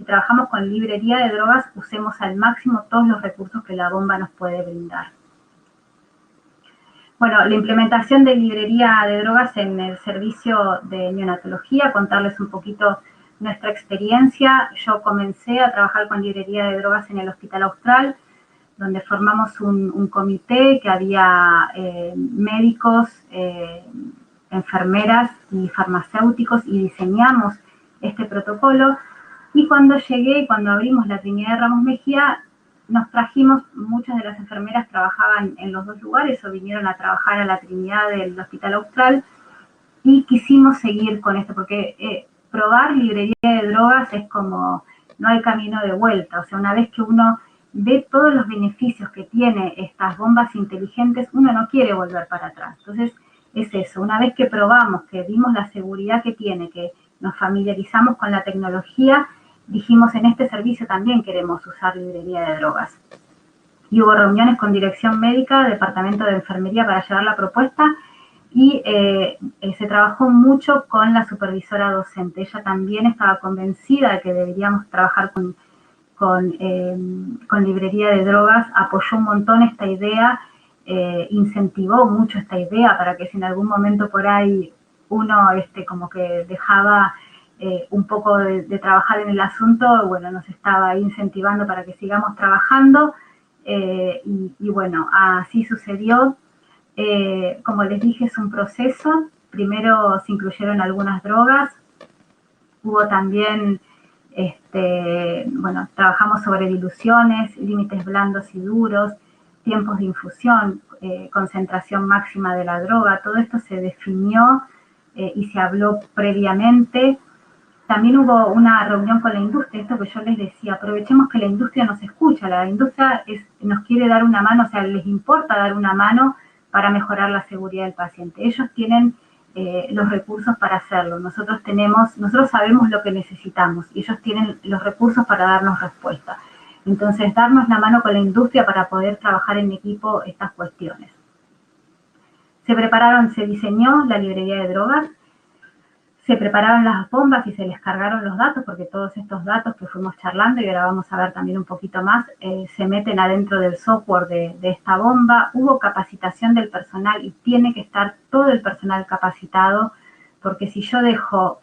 trabajamos con librería de drogas, usemos al máximo todos los recursos que la bomba nos puede brindar. Bueno, la implementación de librería de drogas en el servicio de neonatología, contarles un poquito nuestra experiencia. Yo comencé a trabajar con librería de drogas en el Hospital Austral, donde formamos un comité que había médicos, enfermeras y farmacéuticos y diseñamos este protocolo. Y cuando llegué, cuando abrimos la Trinidad de Ramos Mejía, nos trajimos, muchas de las enfermeras trabajaban en los dos lugares o vinieron a trabajar a la Trinidad del Hospital Austral y quisimos seguir con esto porque probar librería de drogas es como, no hay camino de vuelta. O sea, una vez que uno ve todos los beneficios que tiene estas bombas inteligentes, uno no quiere volver para atrás. Entonces, es eso, una vez que probamos, que vimos la seguridad que tiene, que nos familiarizamos con la tecnología, dijimos, en este servicio también queremos usar librería de drogas. Y hubo reuniones con dirección médica, departamento de enfermería para llevar la propuesta y se trabajó mucho con la supervisora docente. Ella también estaba convencida de que deberíamos trabajar con librería de drogas, apoyó un montón esta idea, incentivó mucho esta idea para que si en algún momento por ahí uno como que dejaba un poco de trabajar en el asunto, bueno, nos estaba incentivando para que sigamos trabajando y bueno, así sucedió. Como les dije, es un proceso. Primero se incluyeron algunas drogas, hubo también, bueno, trabajamos sobre diluciones, límites blandos y duros, tiempos de infusión, concentración máxima de la droga, todo esto se definió y se habló previamente. También hubo una reunión con la industria, esto que yo les decía, aprovechemos que la industria nos escucha, la industria nos quiere dar una mano, o sea, les importa dar una mano para mejorar la seguridad del paciente. Ellos tienen los recursos para hacerlo. Nosotros sabemos lo que necesitamos y ellos tienen los recursos para darnos respuesta. Entonces, darnos la mano con la industria para poder trabajar en equipo estas cuestiones. Se diseñó la librería de drogas, se prepararon las bombas y se les cargaron los datos, porque todos estos datos que fuimos charlando, y ahora vamos a ver también un poquito más, se meten adentro del software de esta bomba. Hubo capacitación del personal y tiene que estar todo el personal capacitado, porque si yo dejo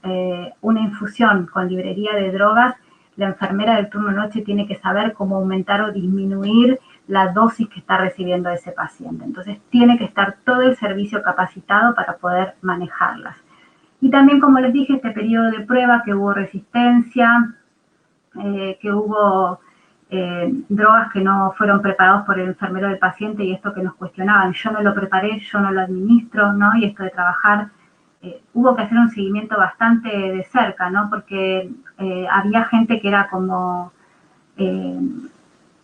una infusión con librería de drogas, la enfermera del turno noche tiene que saber cómo aumentar o disminuir la dosis que está recibiendo ese paciente. Entonces, tiene que estar todo el servicio capacitado para poder manejarlas. Y también, como les dije, este periodo de prueba, que hubo resistencia, que hubo drogas que no fueron preparados por el enfermero del paciente, y esto que nos cuestionaban, yo no lo preparé, yo no lo administro, ¿no? Y esto de trabajar, hubo que hacer un seguimiento bastante de cerca, ¿no? Porque había gente que era como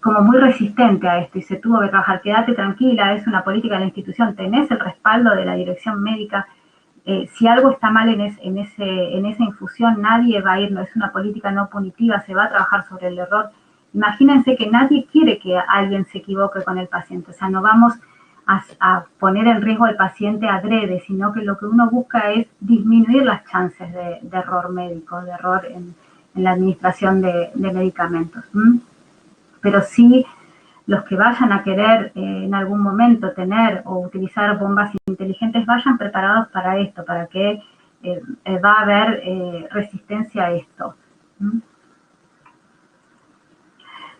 muy resistente a esto y se tuvo que trabajar. Quédate tranquila, es una política de la institución, tenés el respaldo de la dirección médica. Si algo está mal en esa infusión, nadie va a ir, no es una política no punitiva, se va a trabajar sobre el error. Imagínense que nadie quiere que alguien se equivoque con el paciente, o sea, no vamos a poner en riesgo al paciente adrede, sino que lo que uno busca es disminuir las chances de error médico, de error en la administración de medicamentos. Pero sí, los que vayan a querer en algún momento tener o utilizar bombas inteligentes, vayan preparados para esto, para que va a haber resistencia a esto.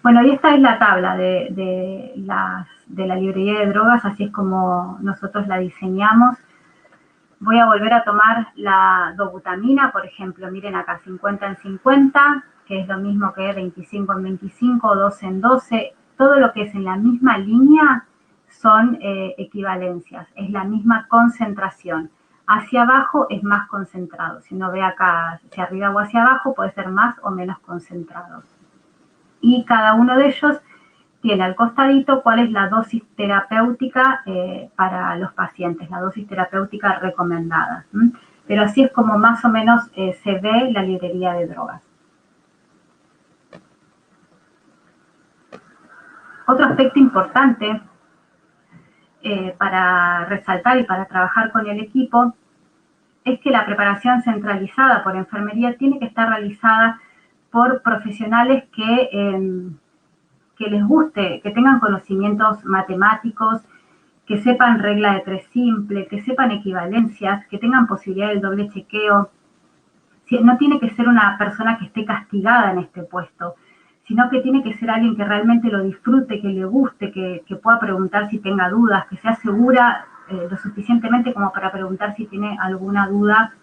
Bueno, y esta es la tabla de la librería de drogas, así es como nosotros la diseñamos. Voy a volver a tomar la dobutamina, por ejemplo, miren acá, 50 en 50, que es lo mismo que 25 en 25, 12 en 12. Todo lo que es en la misma línea son equivalencias, es la misma concentración. Hacia abajo es más concentrado. Si uno ve acá hacia arriba o hacia abajo, puede ser más o menos concentrado. Y cada uno de ellos tiene al costadito cuál es la dosis terapéutica para los pacientes, la dosis terapéutica recomendada. Pero así es como más o menos se ve la librería de drogas. Otro aspecto importante para resaltar y para trabajar con el equipo es que la preparación centralizada por enfermería tiene que estar realizada por profesionales que les guste, que tengan conocimientos matemáticos, que sepan regla de 3 simple, que sepan equivalencias, que tengan posibilidad del doble chequeo. No tiene que ser una persona que esté castigada en este puesto, sino que tiene que ser alguien que realmente lo disfrute, que le guste, que pueda preguntar si tenga dudas, que sea segura lo suficientemente como para preguntar si tiene alguna duda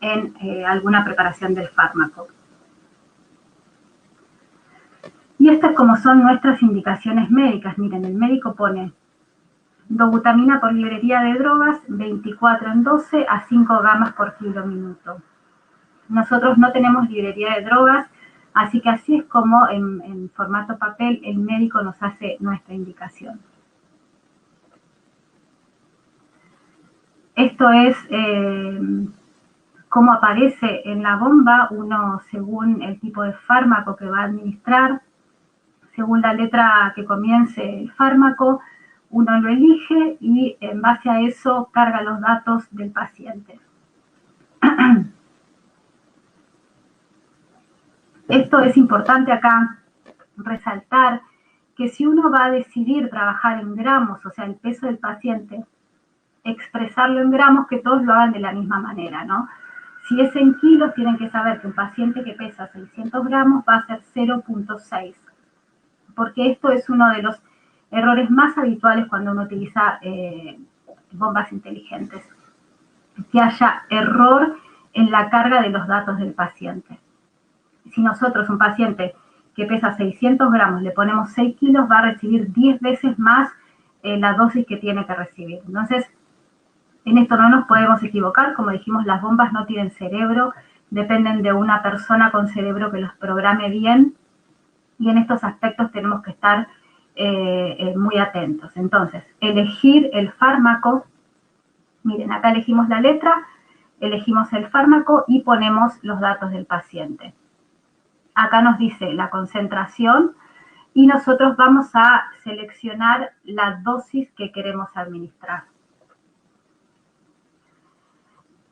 en alguna preparación del fármaco. Y estas como son nuestras indicaciones médicas. Miren, el médico pone dobutamina por librería de drogas, 24 en 12 a 5 gamas por kilo minuto. Nosotros no tenemos librería de drogas, así que así es como en formato papel el médico nos hace nuestra indicación. Esto es cómo aparece en la bomba, uno según el tipo de fármaco que va a administrar, según la letra que comience el fármaco, uno lo elige y en base a eso carga los datos del paciente. Esto es importante acá resaltar que si uno va a decidir trabajar en gramos, o sea, el peso del paciente, expresarlo en gramos, que todos lo hagan de la misma manera, ¿no? Si es en kilos, tienen que saber que un paciente que pesa 600 gramos va a ser 0.6, porque esto es uno de los errores más habituales cuando uno utiliza bombas inteligentes, que haya error en la carga de los datos del paciente. Si nosotros, un paciente que pesa 600 gramos, le ponemos 6 kilos, va a recibir 10 veces más la dosis que tiene que recibir. Entonces, en esto no nos podemos equivocar. Como dijimos, las bombas no tienen cerebro, dependen de una persona con cerebro que los programe bien, y en estos aspectos tenemos que estar muy atentos. Entonces, elegir el fármaco Miren, acá elegimos la letra, elegimos el fármaco y ponemos los datos del paciente. Acá nos dice la concentración y nosotros vamos a seleccionar la dosis que queremos administrar.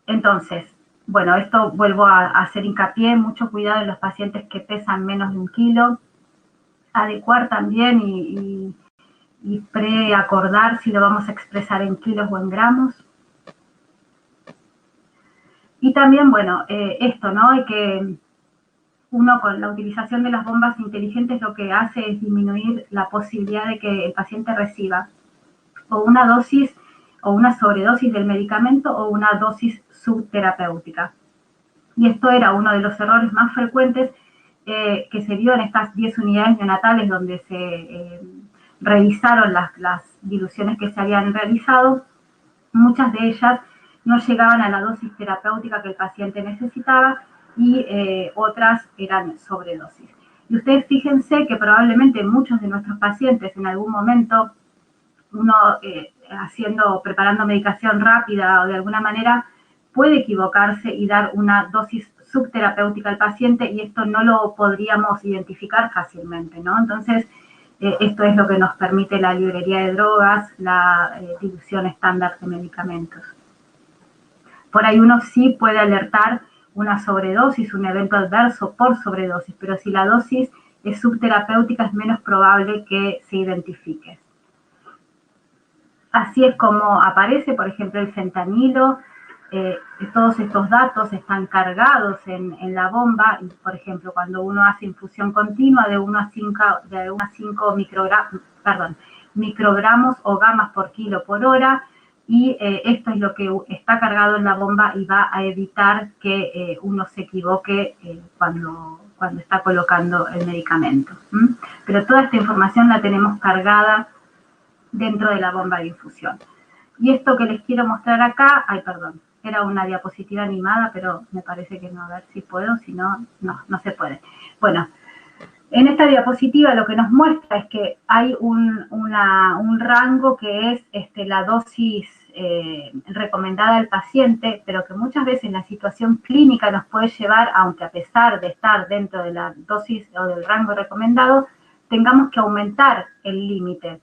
Entonces, bueno, esto vuelvo a hacer hincapié, mucho cuidado en los pacientes que pesan menos de 1 kilo, adecuar también y preacordar si lo vamos a expresar en kilos o en gramos. Y también, bueno, esto, ¿no? Hay que uno con la utilización de las bombas inteligentes lo que hace es disminuir la posibilidad de que el paciente reciba o una dosis o una sobredosis del medicamento o una dosis subterapéutica. Y esto era uno de los errores más frecuentes que se vio en estas 10 unidades neonatales donde se revisaron las diluciones que se habían realizado. Muchas de ellas no llegaban a la dosis terapéutica que el paciente necesitaba y otras eran sobredosis. Y ustedes fíjense que probablemente muchos de nuestros pacientes en algún momento, uno preparando medicación rápida o de alguna manera, puede equivocarse y dar una dosis subterapéutica al paciente y esto no lo podríamos identificar fácilmente, ¿no? Entonces, esto es lo que nos permite la librería de drogas, la dilución estándar de medicamentos. Por ahí uno sí puede alertar una sobredosis, un evento adverso por sobredosis, pero si la dosis es subterapéutica es menos probable que se identifique. Así es como aparece, por ejemplo, el fentanilo. Todos estos datos están cargados en la bomba. Y, por ejemplo, cuando uno hace infusión continua de 1 a 5 microgramos o gamas por kilo por hora, y esto es lo que está cargado en la bomba y va a evitar que uno se equivoque cuando está colocando el medicamento. Pero toda esta información la tenemos cargada dentro de la bomba de infusión. Y esto que les quiero mostrar acá, era una diapositiva animada, pero me parece que no, a ver si puedo, si no, no se puede. Bueno, en esta diapositiva lo que nos muestra es que hay un rango que es la dosis recomendada al paciente, pero que muchas veces la situación clínica nos puede llevar, aunque a pesar de estar dentro de la dosis o del rango recomendado, tengamos que aumentar el límite.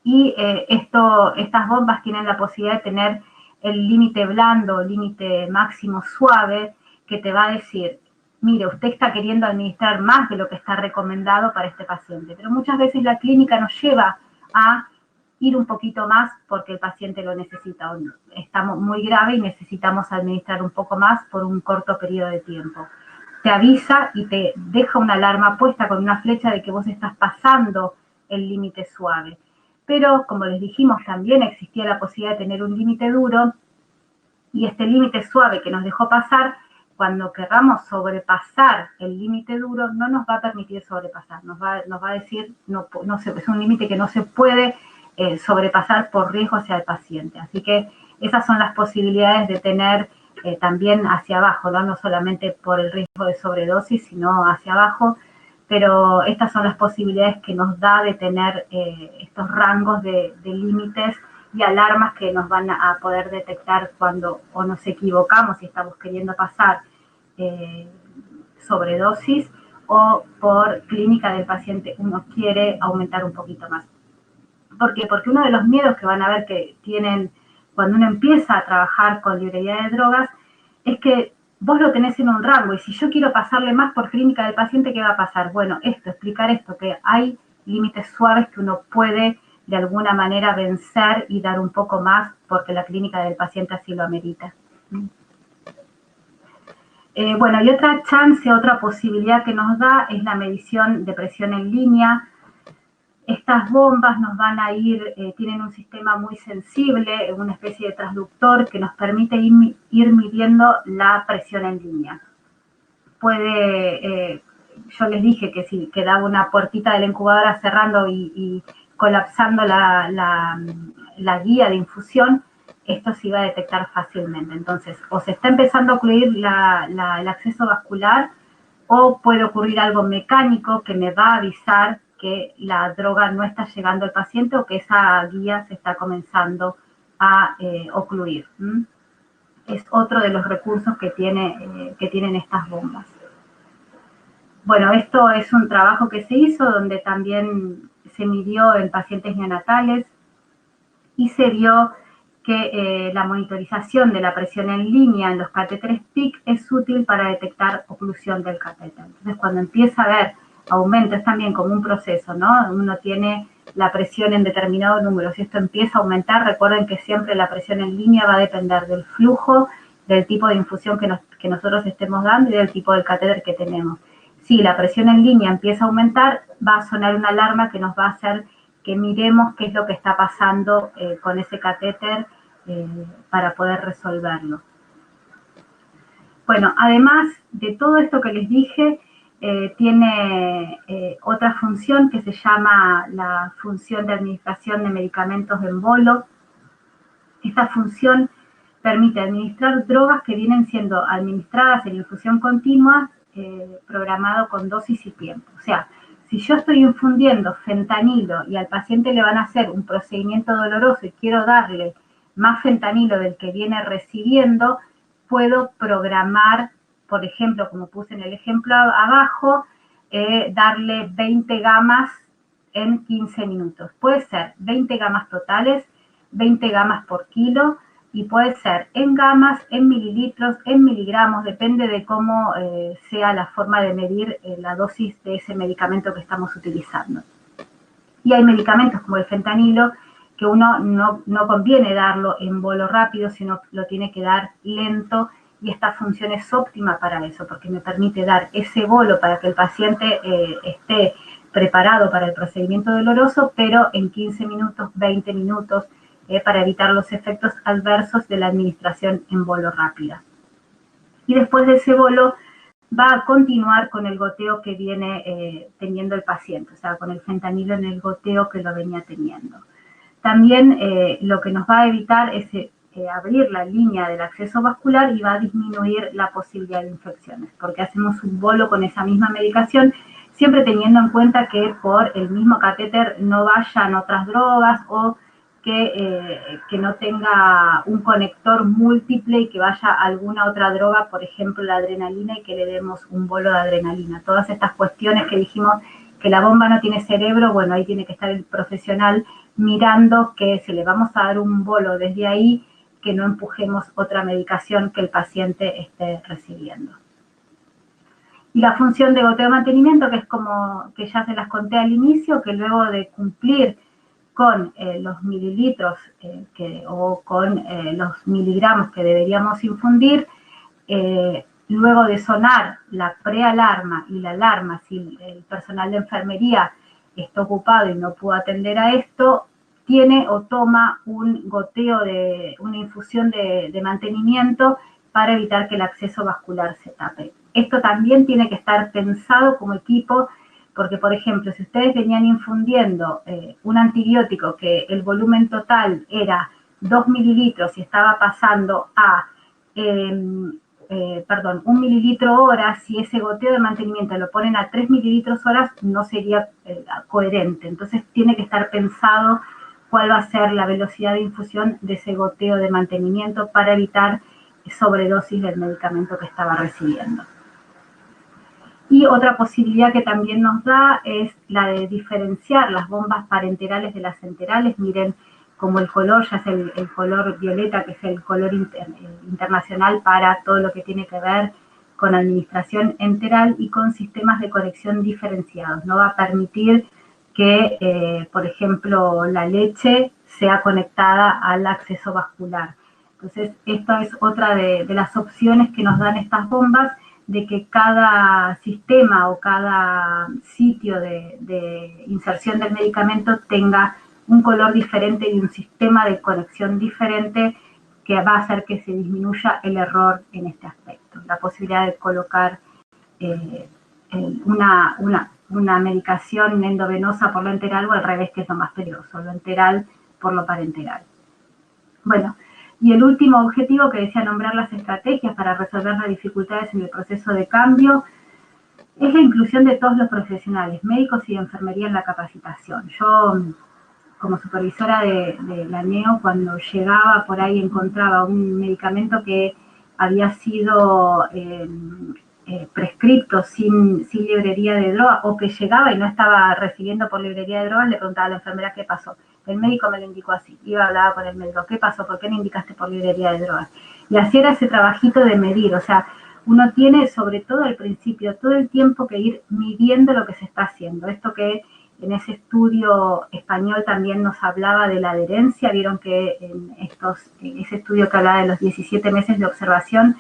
Y estas bombas tienen la posibilidad de tener el límite blando, límite máximo suave, que te va a decir, mire, usted está queriendo administrar más de lo que está recomendado para este paciente. Pero muchas veces la clínica nos lleva a ir un poquito más porque el paciente lo necesita. Estamos muy grave y necesitamos administrar un poco más por un corto periodo de tiempo. Te avisa y te deja una alarma puesta con una flecha de que vos estás pasando el límite suave. Pero, como les dijimos, también existía la posibilidad de tener un límite duro y este límite suave que nos dejó pasar, cuando querramos sobrepasar el límite duro, no nos va a permitir sobrepasar. Nos va a decir, es un límite que no se puede sobrepasar por riesgo hacia el paciente. Así que esas son las posibilidades de tener también hacia abajo, ¿no? Solamente por el riesgo de sobredosis, sino hacia abajo. Pero estas son las posibilidades que nos da de tener estos rangos de límites y alarmas que nos van a poder detectar cuando o nos equivocamos y estamos queriendo pasar sobredosis o por clínica del paciente uno quiere aumentar un poquito más. ¿Por qué? Porque uno de los miedos que van a ver que tienen cuando uno empieza a trabajar con librería de drogas es que vos lo tenés en un rango y si yo quiero pasarle más por clínica del paciente, ¿qué va a pasar? Bueno, explicar esto, que hay límites suaves que uno puede de alguna manera vencer y dar un poco más porque la clínica del paciente así lo amerita. Bueno, y otra chance, otra posibilidad que nos da es la medición de presión en línea. Estas bombas nos van a tienen un sistema muy sensible, una especie de transductor que nos permite ir midiendo la presión en línea. Yo les dije que si quedaba una puertita de la incubadora cerrando y colapsando la guía de infusión, esto se iba a detectar fácilmente. Entonces, o se está empezando a ocluir el acceso vascular o puede ocurrir algo mecánico que me va a avisar que la droga no está llegando al paciente o que esa guía se está comenzando a ocluir. Es otro de los recursos que tienen estas bombas. Bueno, esto es un trabajo que se hizo donde también se midió en pacientes neonatales y se vio que la monitorización de la presión en línea en los catéteres PIC es útil para detectar oclusión del catéter. Entonces, cuando empieza a haber aumento, es también como un proceso, ¿no? Uno tiene la presión en determinado número. Si esto empieza a aumentar, recuerden que siempre la presión en línea va a depender del flujo, del tipo de infusión que nosotros estemos dando y del tipo de catéter que tenemos. Si la presión en línea empieza a aumentar, va a sonar una alarma que nos va a hacer que miremos qué es lo que está pasando con ese catéter para poder resolverlo. Bueno, además de todo esto que les dije, tiene otra función que se llama la función de administración de medicamentos en bolo. Esta función permite administrar drogas que vienen siendo administradas en infusión continua, programado con dosis y tiempo. O sea, si yo estoy infundiendo fentanilo y al paciente le van a hacer un procedimiento doloroso y quiero darle más fentanilo del que viene recibiendo, puedo programar, por ejemplo, como puse en el ejemplo abajo, darle 20 gamas en 15 minutos. Puede ser 20 gamas totales, 20 gamas por kilo, y puede ser en gamas, en mililitros, en miligramos, depende de cómo sea la forma de medir la dosis de ese medicamento que estamos utilizando. Y hay medicamentos como el fentanilo que uno no conviene darlo en bolo rápido, sino lo tiene que dar lento, y esta función es óptima para eso, porque me permite dar ese bolo para que el paciente esté preparado para el procedimiento doloroso, pero en 15 minutos, 20 minutos, para evitar los efectos adversos de la administración en bolo rápida. Y después de ese bolo va a continuar con el goteo que viene teniendo el paciente, o sea, con el fentanilo en el goteo que lo venía teniendo. También lo que nos va a evitar es abrir la línea del acceso vascular y va a disminuir la posibilidad de infecciones, porque hacemos un bolo con esa misma medicación, siempre teniendo en cuenta que por el mismo catéter no vayan otras drogas o que no tenga un conector múltiple y que vaya alguna otra droga, por ejemplo la adrenalina, y que le demos un bolo de adrenalina. Todas estas cuestiones que dijimos que la bomba no tiene cerebro, bueno, ahí tiene que estar el profesional mirando que si le vamos a dar un bolo desde ahí, que no empujemos otra medicación que el paciente esté recibiendo. Y la función de goteo de mantenimiento, que es como que ya se las conté al inicio, que luego de cumplir con los mililitros o con los miligramos que deberíamos infundir, luego de sonar la prealarma y la alarma, si el personal de enfermería está ocupado y no pudo atender a esto, tiene o toma un goteo una infusión de mantenimiento para evitar que el acceso vascular se tape. Esto también tiene que estar pensado como equipo, porque, por ejemplo, si ustedes venían infundiendo un antibiótico que el volumen total era 2 mililitros y estaba pasando a 1 mililitro hora, si ese goteo de mantenimiento lo ponen a 3 mililitros horas, no sería coherente. Entonces, tiene que estar pensado cuál va a ser la velocidad de infusión de ese goteo de mantenimiento para evitar sobredosis del medicamento que estaba recibiendo. Y otra posibilidad que también nos da es la de diferenciar las bombas parenterales de las enterales. Miren como el color ya es el color violeta, que es el color internacional para todo lo que tiene que ver con administración enteral y con sistemas de conexión diferenciados. No va a permitir que, por ejemplo, la leche sea conectada al acceso vascular. Entonces, esta es otra de las opciones que nos dan estas bombas, de que cada sistema o cada sitio de inserción del medicamento tenga un color diferente y un sistema de conexión diferente, que va a hacer que se disminuya el error en este aspecto. La posibilidad de colocar una medicación endovenosa por lo enteral, o al revés, que es lo más peligroso, lo enteral por lo parenteral. Bueno, y el último objetivo que decía, nombrar las estrategias para resolver las dificultades en el proceso de cambio, es la inclusión de todos los profesionales, médicos y de enfermería en la capacitación. Yo como supervisora de la NEO, cuando llegaba por ahí encontraba un medicamento que había sido prescripto sin librería de drogas, o que llegaba y no estaba recibiendo por librería de drogas, le preguntaba a la enfermera qué pasó. El médico me lo indicó así, iba a hablar con el médico, ¿qué pasó? ¿Por qué no indicaste por librería de drogas? Y así era ese trabajito de medir, o sea, uno tiene, sobre todo al principio, todo el tiempo que ir midiendo lo que se está haciendo. Esto que en ese estudio español también nos hablaba de la adherencia, vieron que en ese estudio que hablaba de los 17 meses de observación,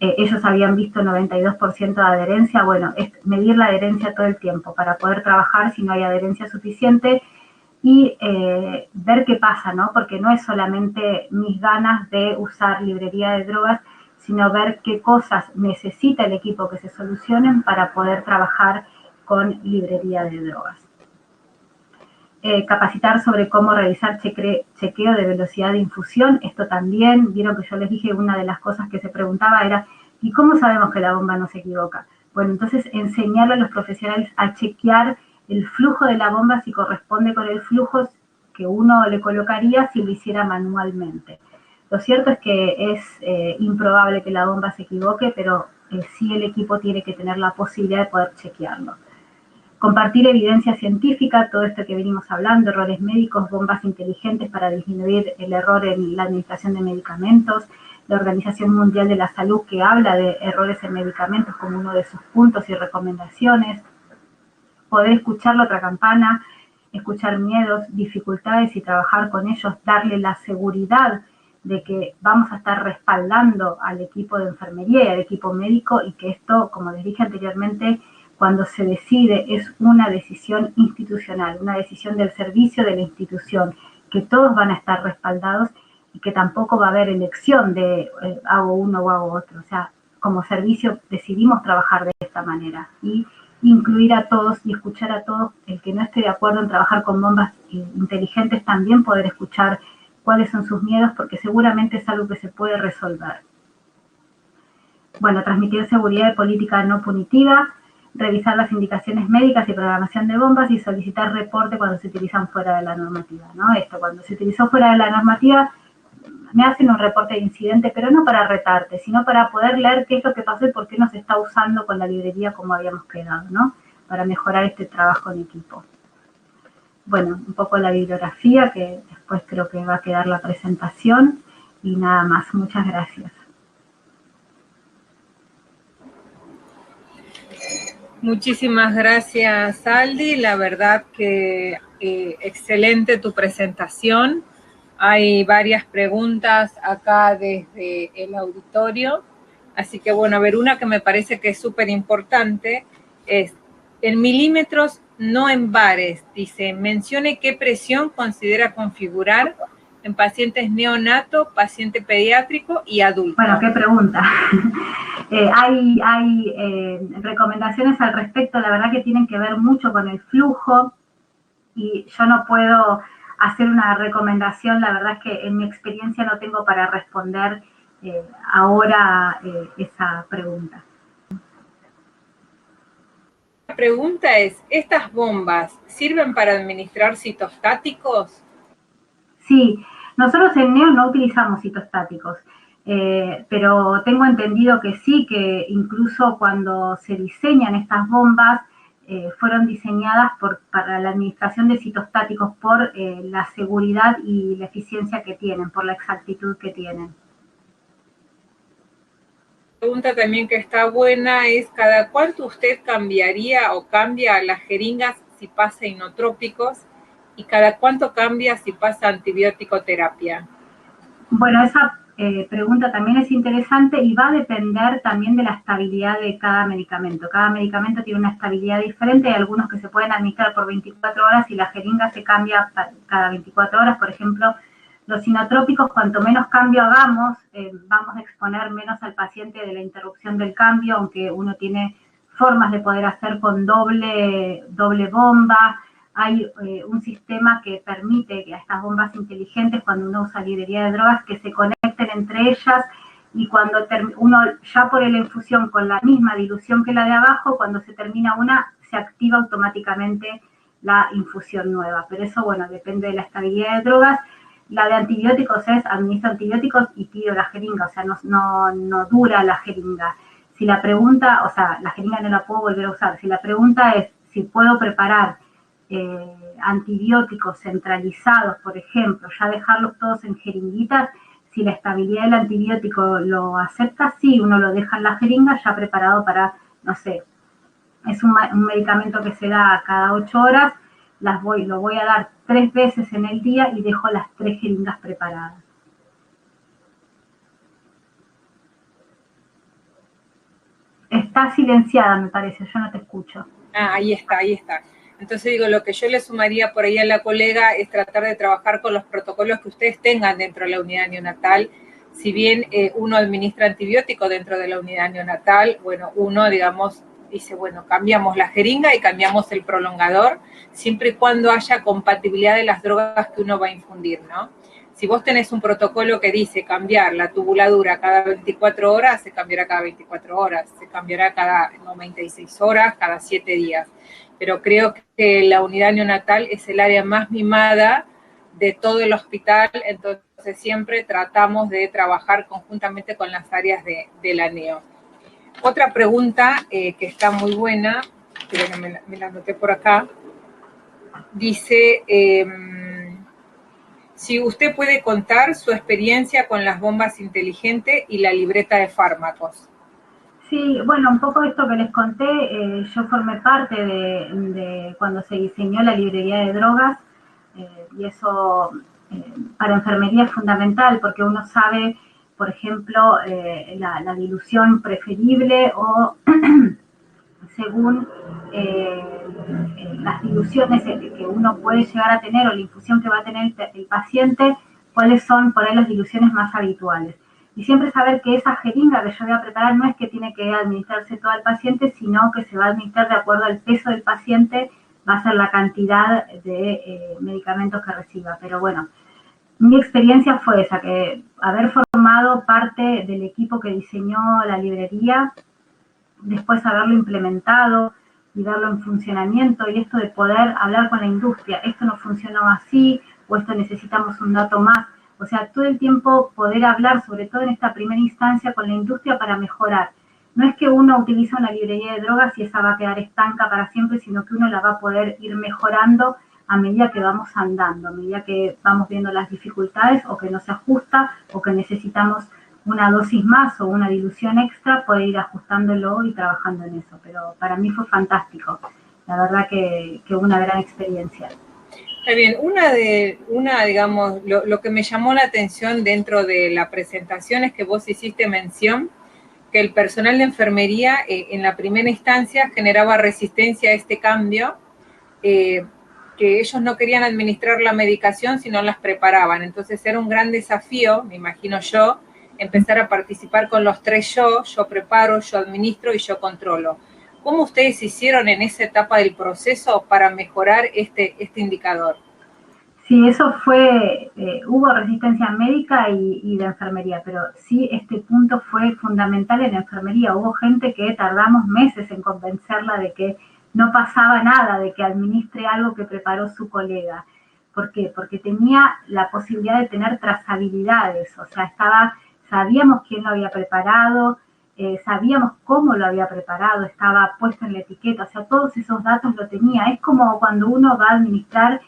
ellos habían visto 92% de adherencia. Bueno, es medir la adherencia todo el tiempo para poder trabajar si no hay adherencia suficiente y ver qué pasa, ¿no? Porque no es solamente mis ganas de usar librería de drogas, sino ver qué cosas necesita el equipo que se solucionen para poder trabajar con librería de drogas. Capacitar sobre cómo realizar chequeo de velocidad de infusión. Esto también, vieron que yo les dije, una de las cosas que se preguntaba era, ¿y cómo sabemos que la bomba no se equivoca? Bueno, entonces enseñarle a los profesionales a chequear el flujo de la bomba si corresponde con el flujo que uno le colocaría si lo hiciera manualmente. Lo cierto es que es improbable que la bomba se equivoque, pero sí el equipo tiene que tener la posibilidad de poder chequearlo. Compartir evidencia científica, todo esto que venimos hablando, errores médicos, bombas inteligentes para disminuir el error en la administración de medicamentos, la Organización Mundial de la Salud que habla de errores en medicamentos como uno de sus puntos y recomendaciones, poder escuchar la otra campana, escuchar miedos, dificultades y trabajar con ellos, darle la seguridad de que vamos a estar respaldando al equipo de enfermería y al equipo médico y que esto, como les dije anteriormente, cuando se decide es una decisión institucional, una decisión del servicio de la institución, que todos van a estar respaldados y que tampoco va a haber elección de hago uno o hago otro. O sea, como servicio decidimos trabajar de esta manera y incluir a todos y escuchar a todos. El que no esté de acuerdo en trabajar con bombas inteligentes también poder escuchar cuáles son sus miedos, porque seguramente es algo que se puede resolver. Bueno, transmitir seguridad y política no punitiva, revisar las indicaciones médicas y programación de bombas y solicitar reporte cuando se utilizan fuera de la normativa, ¿no? Esto, cuando se utilizó fuera de la normativa, me hacen un reporte de incidente, pero no para retarte, sino para poder leer qué es lo que pasó y por qué no se está usando con la librería como habíamos quedado, ¿no? Para mejorar este trabajo en equipo. Bueno, un poco la bibliografía, que después creo que va a quedar la presentación, y nada más. Muchas gracias. Muchísimas gracias, Aldi. La verdad que excelente tu presentación. Hay varias preguntas acá desde el auditorio. Así que, bueno, a ver, una que me parece que es súper importante es, en milímetros, no en bares. Dice, mencione qué presión considera configurar en pacientes neonato, paciente pediátrico y adulto. Bueno, qué pregunta. Hay recomendaciones al respecto, la verdad que tienen que ver mucho con el flujo y yo no puedo hacer una recomendación, la verdad es que en mi experiencia no tengo para responder ahora esa pregunta. La pregunta es, ¿estas bombas sirven para administrar citostáticos? Sí, nosotros en NEO no utilizamos citostáticos, pero tengo entendido que sí, que incluso cuando se diseñan estas bombas, fueron diseñadas para la administración de citostáticos por la seguridad y la eficiencia que tienen, por la exactitud que tienen. Pregunta también que está buena es, ¿cada cuánto usted cambiaría o cambia las jeringas si pasa inotrópicos? ¿Y cada cuánto cambia si pasa antibiótico-terapia? Bueno, esa pregunta también es interesante y va a depender también de la estabilidad de cada medicamento. Cada medicamento tiene una estabilidad diferente, hay algunos que se pueden administrar por 24 horas y la jeringa se cambia cada 24 horas. Por ejemplo, los inotrópicos, cuanto menos cambio hagamos, vamos a exponer menos al paciente de la interrupción del cambio, aunque uno tiene formas de poder hacer con doble bomba. Hay un sistema que permite que a estas bombas inteligentes, cuando uno usa librería de drogas, que se conecten entre ellas y cuando uno ya por la infusión con la misma dilución que la de abajo, cuando se termina una, se activa automáticamente la infusión nueva. Pero eso, bueno, depende de la estabilidad de drogas. La de antibióticos es administro antibióticos y tiro la jeringa, o sea, no dura la jeringa. Si la pregunta, o sea, la jeringa no la puedo volver a usar. Si la pregunta es si puedo preparar antibióticos centralizados, por ejemplo, ya dejarlos todos en jeringuitas, si la estabilidad del antibiótico lo acepta, sí, uno lo deja en la jeringa ya preparado para, no sé, es un medicamento que se da cada 8 horas, lo voy a dar 3 veces en el día y dejo las 3 jeringas preparadas. Está silenciada, me parece, yo no te escucho. Ah, ahí está, ahí está. Entonces digo, lo que yo le sumaría por ahí a la colega es tratar de trabajar con los protocolos que ustedes tengan dentro de la unidad neonatal. Si bien uno administra antibiótico dentro de la unidad neonatal, bueno, uno, digamos, dice, bueno, cambiamos la jeringa y cambiamos el prolongador, siempre y cuando haya compatibilidad de las drogas que uno va a infundir, ¿no? Si vos tenés un protocolo que dice cambiar la tubuladura cada 24 horas, se cambiará cada 24 horas, se cambiará cada 96 horas, cada 7 días. Pero creo que la unidad neonatal es el área más mimada de todo el hospital, entonces siempre tratamos de trabajar conjuntamente con las áreas de la neo. Otra pregunta que está muy buena, creo que me la anoté por acá, dice, si usted puede contar su experiencia con las bombas inteligentes y la libreta de fármacos. Sí, bueno, un poco esto que les conté, yo formé parte de cuando se diseñó la librería de drogas, y eso para enfermería es fundamental porque uno sabe, por ejemplo, la dilución preferible o según las diluciones que uno puede llegar a tener o la infusión que va a tener el paciente, cuáles son por ahí las diluciones más habituales. Y siempre saber que esa jeringa que yo voy a preparar no es que tiene que administrarse todo al paciente, sino que se va a administrar de acuerdo al peso del paciente, va a ser la cantidad de medicamentos que reciba. Pero bueno, mi experiencia fue esa, que haber formado parte del equipo que diseñó la librería, después haberlo implementado y verlo en funcionamiento, y esto de poder hablar con la industria, esto no funcionó así, o esto necesitamos un dato más. O sea, todo el tiempo poder hablar, sobre todo en esta primera instancia, con la industria para mejorar. No es que uno utiliza una librería de drogas y esa va a quedar estanca para siempre, sino que uno la va a poder ir mejorando a medida que vamos andando, a medida que vamos viendo las dificultades o que no se ajusta o que necesitamos una dosis más o una dilución extra, poder ir ajustándolo y trabajando en eso. Pero para mí fue fantástico. La verdad que una gran experiencia. Está bien, digamos, lo que me llamó la atención dentro de la presentación es que vos hiciste mención que el personal de enfermería en la primera instancia generaba resistencia a este cambio, que ellos no querían administrar la medicación, sino las preparaban. Entonces era un gran desafío, me imagino yo, empezar a participar con los 3 yo preparo, yo administro y yo controlo. ¿Cómo ustedes hicieron en esa etapa del proceso para mejorar este indicador? Sí, eso fue, hubo resistencia médica y de enfermería, pero sí este punto fue fundamental en la enfermería. Hubo gente que tardamos meses en convencerla de que no pasaba nada, de que administre algo que preparó su colega. ¿Por qué? Porque tenía la posibilidad de tener trazabilidades, o sea, sabíamos quién lo había preparado, sabíamos cómo lo había preparado, estaba puesto en la etiqueta, o sea, todos esos datos lo tenía. Es como cuando uno va a administrar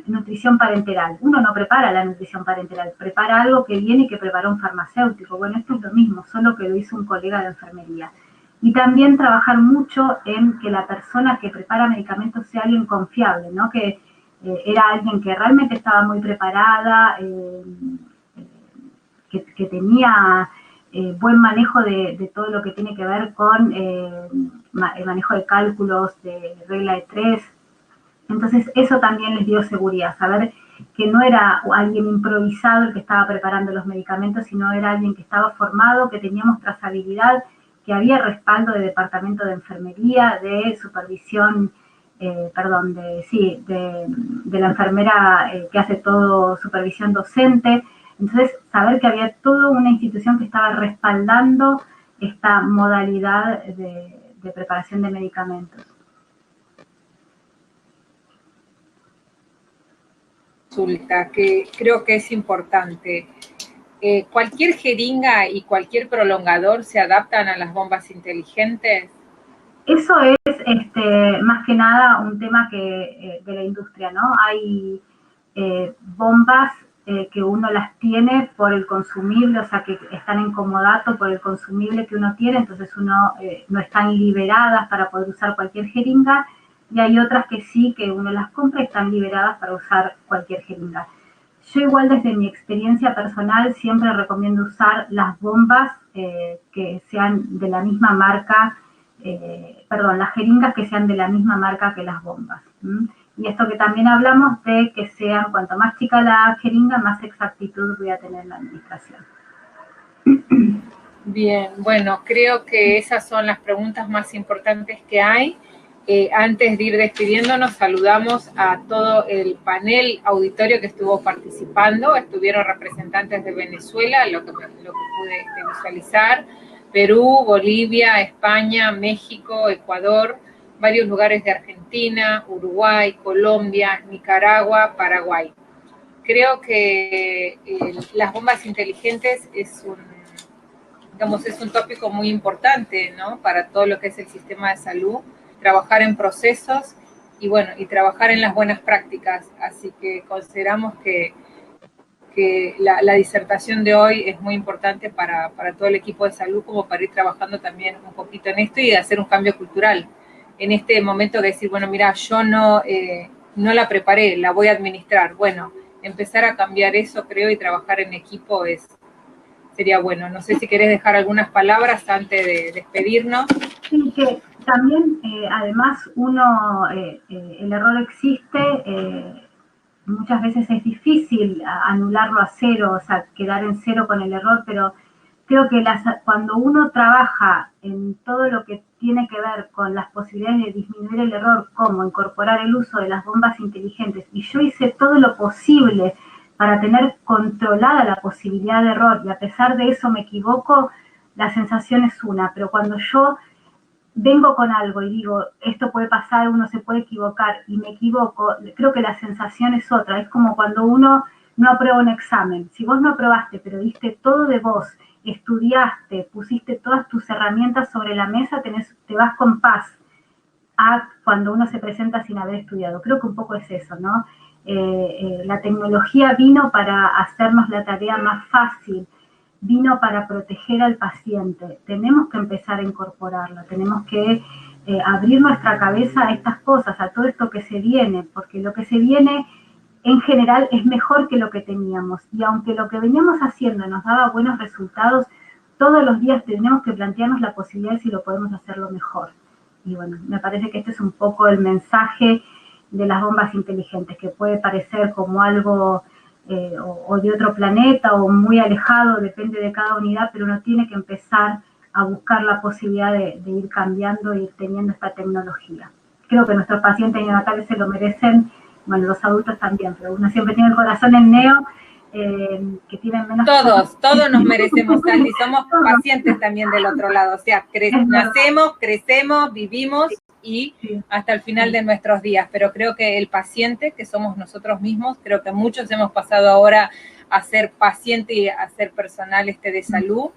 nutrición parenteral. Uno no prepara la nutrición parenteral, prepara algo que viene y que preparó un farmacéutico. Bueno, esto es lo mismo, solo que lo hizo un colega de enfermería. Y también trabajar mucho en que la persona que prepara medicamentos sea alguien confiable, ¿no? Que era alguien que realmente estaba muy preparada, que tenía buen manejo de todo lo que tiene que ver con el manejo de cálculos, de regla de 3. Entonces eso también les dio seguridad, saber que no era alguien improvisado el que estaba preparando los medicamentos, sino era alguien que estaba formado, que teníamos trazabilidad, que había respaldo de departamento de enfermería, de supervisión, de la enfermera que hace todo supervisión docente. Entonces, saber que había toda una institución que estaba respaldando esta modalidad de preparación de medicamentos. consulta que creo que es importante. ¿Cualquier jeringa y cualquier prolongador se adaptan a las bombas inteligentes? Eso es más que nada un tema de la industria, ¿no? Hay bombas que uno las tiene por el consumible, o sea, que están en comodato por el consumible que uno tiene, entonces uno no están liberadas para poder usar cualquier jeringa, y hay otras que sí, que uno las compra y están liberadas para usar cualquier jeringa. Yo igual desde mi experiencia personal siempre recomiendo usar las bombas que sean de la misma marca, las jeringas que sean de la misma marca que las bombas. Y esto que también hablamos de que sean, cuanto más chica la jeringa, más exactitud voy a tener la administración. Bien, bueno, creo que esas son las preguntas más importantes que hay. Antes de ir despidiéndonos, saludamos a todo el panel auditorio que estuvo participando. Estuvieron representantes de Venezuela, lo que pude visualizar, Perú, Bolivia, España, México, Ecuador, varios lugares de Argentina, Uruguay, Colombia, Nicaragua, Paraguay. Creo que las bombas inteligentes es un tópico muy importante, ¿no? Para todo lo que es el sistema de salud, trabajar en procesos y bueno, y trabajar en las buenas prácticas. Así que consideramos que la disertación de hoy es muy importante para todo el equipo de salud, como para ir trabajando también un poquito en esto y hacer un cambio cultural. En este momento de decir, bueno, mira, yo no la preparé, la voy a administrar. Bueno, empezar a cambiar eso, creo, y trabajar en equipo sería bueno. No sé si querés dejar algunas palabras antes de despedirnos. Sí, que también, además, el error existe, muchas veces es difícil anularlo a cero, o sea, quedar en cero con el error, pero creo que cuando uno trabaja en todo lo que tiene que ver con las posibilidades de disminuir el error, como incorporar el uso de las bombas inteligentes, y yo hice todo lo posible para tener controlada la posibilidad de error, y a pesar de eso me equivoco, la sensación es una, pero cuando yo vengo con algo y digo, esto puede pasar, uno se puede equivocar, y me equivoco, creo que la sensación es otra, es como cuando uno no aprueba un examen. Si vos no aprobaste, pero diste todo de vos, estudiaste, pusiste todas tus herramientas sobre la mesa, te vas con paz a cuando uno se presenta sin haber estudiado. Creo que un poco es eso, ¿no? La tecnología vino para hacernos la tarea más fácil, vino para proteger al paciente. Tenemos que empezar a incorporarla, tenemos que abrir nuestra cabeza a estas cosas, a todo esto que se viene, porque lo que se viene en general es mejor que lo que teníamos. Y aunque lo que veníamos haciendo nos daba buenos resultados, todos los días tenemos que plantearnos la posibilidad de si lo podemos hacerlo mejor. Y bueno, me parece que este es un poco el mensaje de las bombas inteligentes, que puede parecer como algo o de otro planeta o muy alejado, depende de cada unidad, pero uno tiene que empezar a buscar la posibilidad de ir cambiando y ir teniendo esta tecnología. Creo que nuestros pacientes neonatales se lo merecen, bueno, los adultos también, pero uno siempre tiene el corazón en neo, que tienen menos... Todos nos merecemos, Sandy, somos pacientes también del otro lado, o sea, nacemos, crecemos, vivimos y hasta el final de nuestros días, pero creo que el paciente, que somos nosotros mismos, creo que muchos hemos pasado ahora a ser paciente y a ser personal de salud,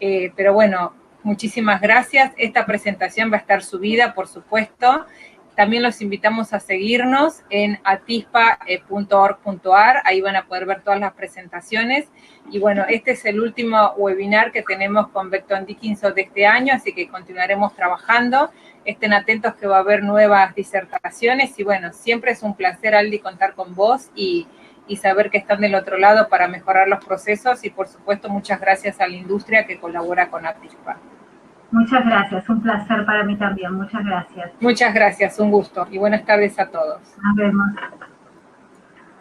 pero bueno, muchísimas gracias. Esta presentación va a estar subida, por supuesto. También los invitamos a seguirnos en atispa.org.ar, ahí van a poder ver todas las presentaciones. Y bueno, este es el último webinar que tenemos con Becton Dickinson de este año, así que continuaremos trabajando. Estén atentos que va a haber nuevas disertaciones y bueno, siempre es un placer, Aldi, contar con vos y saber que están del otro lado para mejorar los procesos y por supuesto muchas gracias a la industria que colabora con Atispa. Muchas gracias, un placer para mí también, muchas gracias. Muchas gracias, un gusto y buenas tardes a todos. Nos vemos.